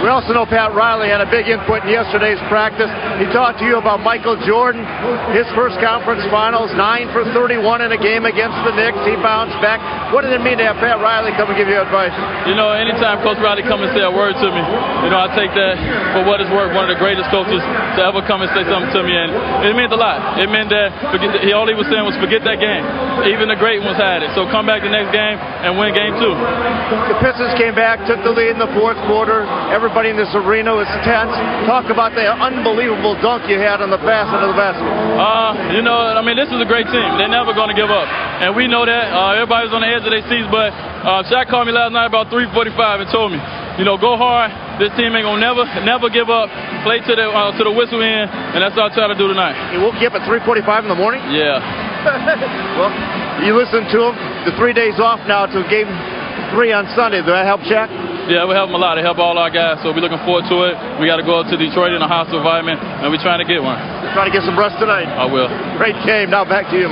We also know Pat Riley had a big input in yesterday's practice. He talked to you about Michael Jordan, his first conference finals, 9 for 31 in a game against the Knicks. He bounced back. What did it mean to have Pat Riley come and give you advice? You know, anytime Coach Riley comes and say a word to me, you know, I take that for what it's worth. One of the greatest coaches to ever come and say something to me, and it meant a lot. It meant that all he was saying was forget that game. Even the great ones had it. So come back the next game and win Game 2. The Pistons came back, took the lead in the fourth quarter. Everybody in this arena was tense. Talk about the unbelievable dunk you had on the pass into the basket. You know, I mean, this is a great team. They're never going to give up. And we know that. Everybody's on the edge of their seats, but Shaq called me last night about 3:45 and told me, you know, go hard. This team ain't going to never give up. Play to the whistle end, and that's what I try to do tonight. He woke you up at 3:45 in the morning? Yeah. Well, you listened to him. The 3 days off now to Game 3 on Sunday. Did that help Shaq? Yeah, it will help him a lot. It help all our guys, so we're looking forward to it. We got to go up to Detroit in a hostile environment, and we're trying to get one. You're trying to get some rest tonight. I will. Great game. Now back to you,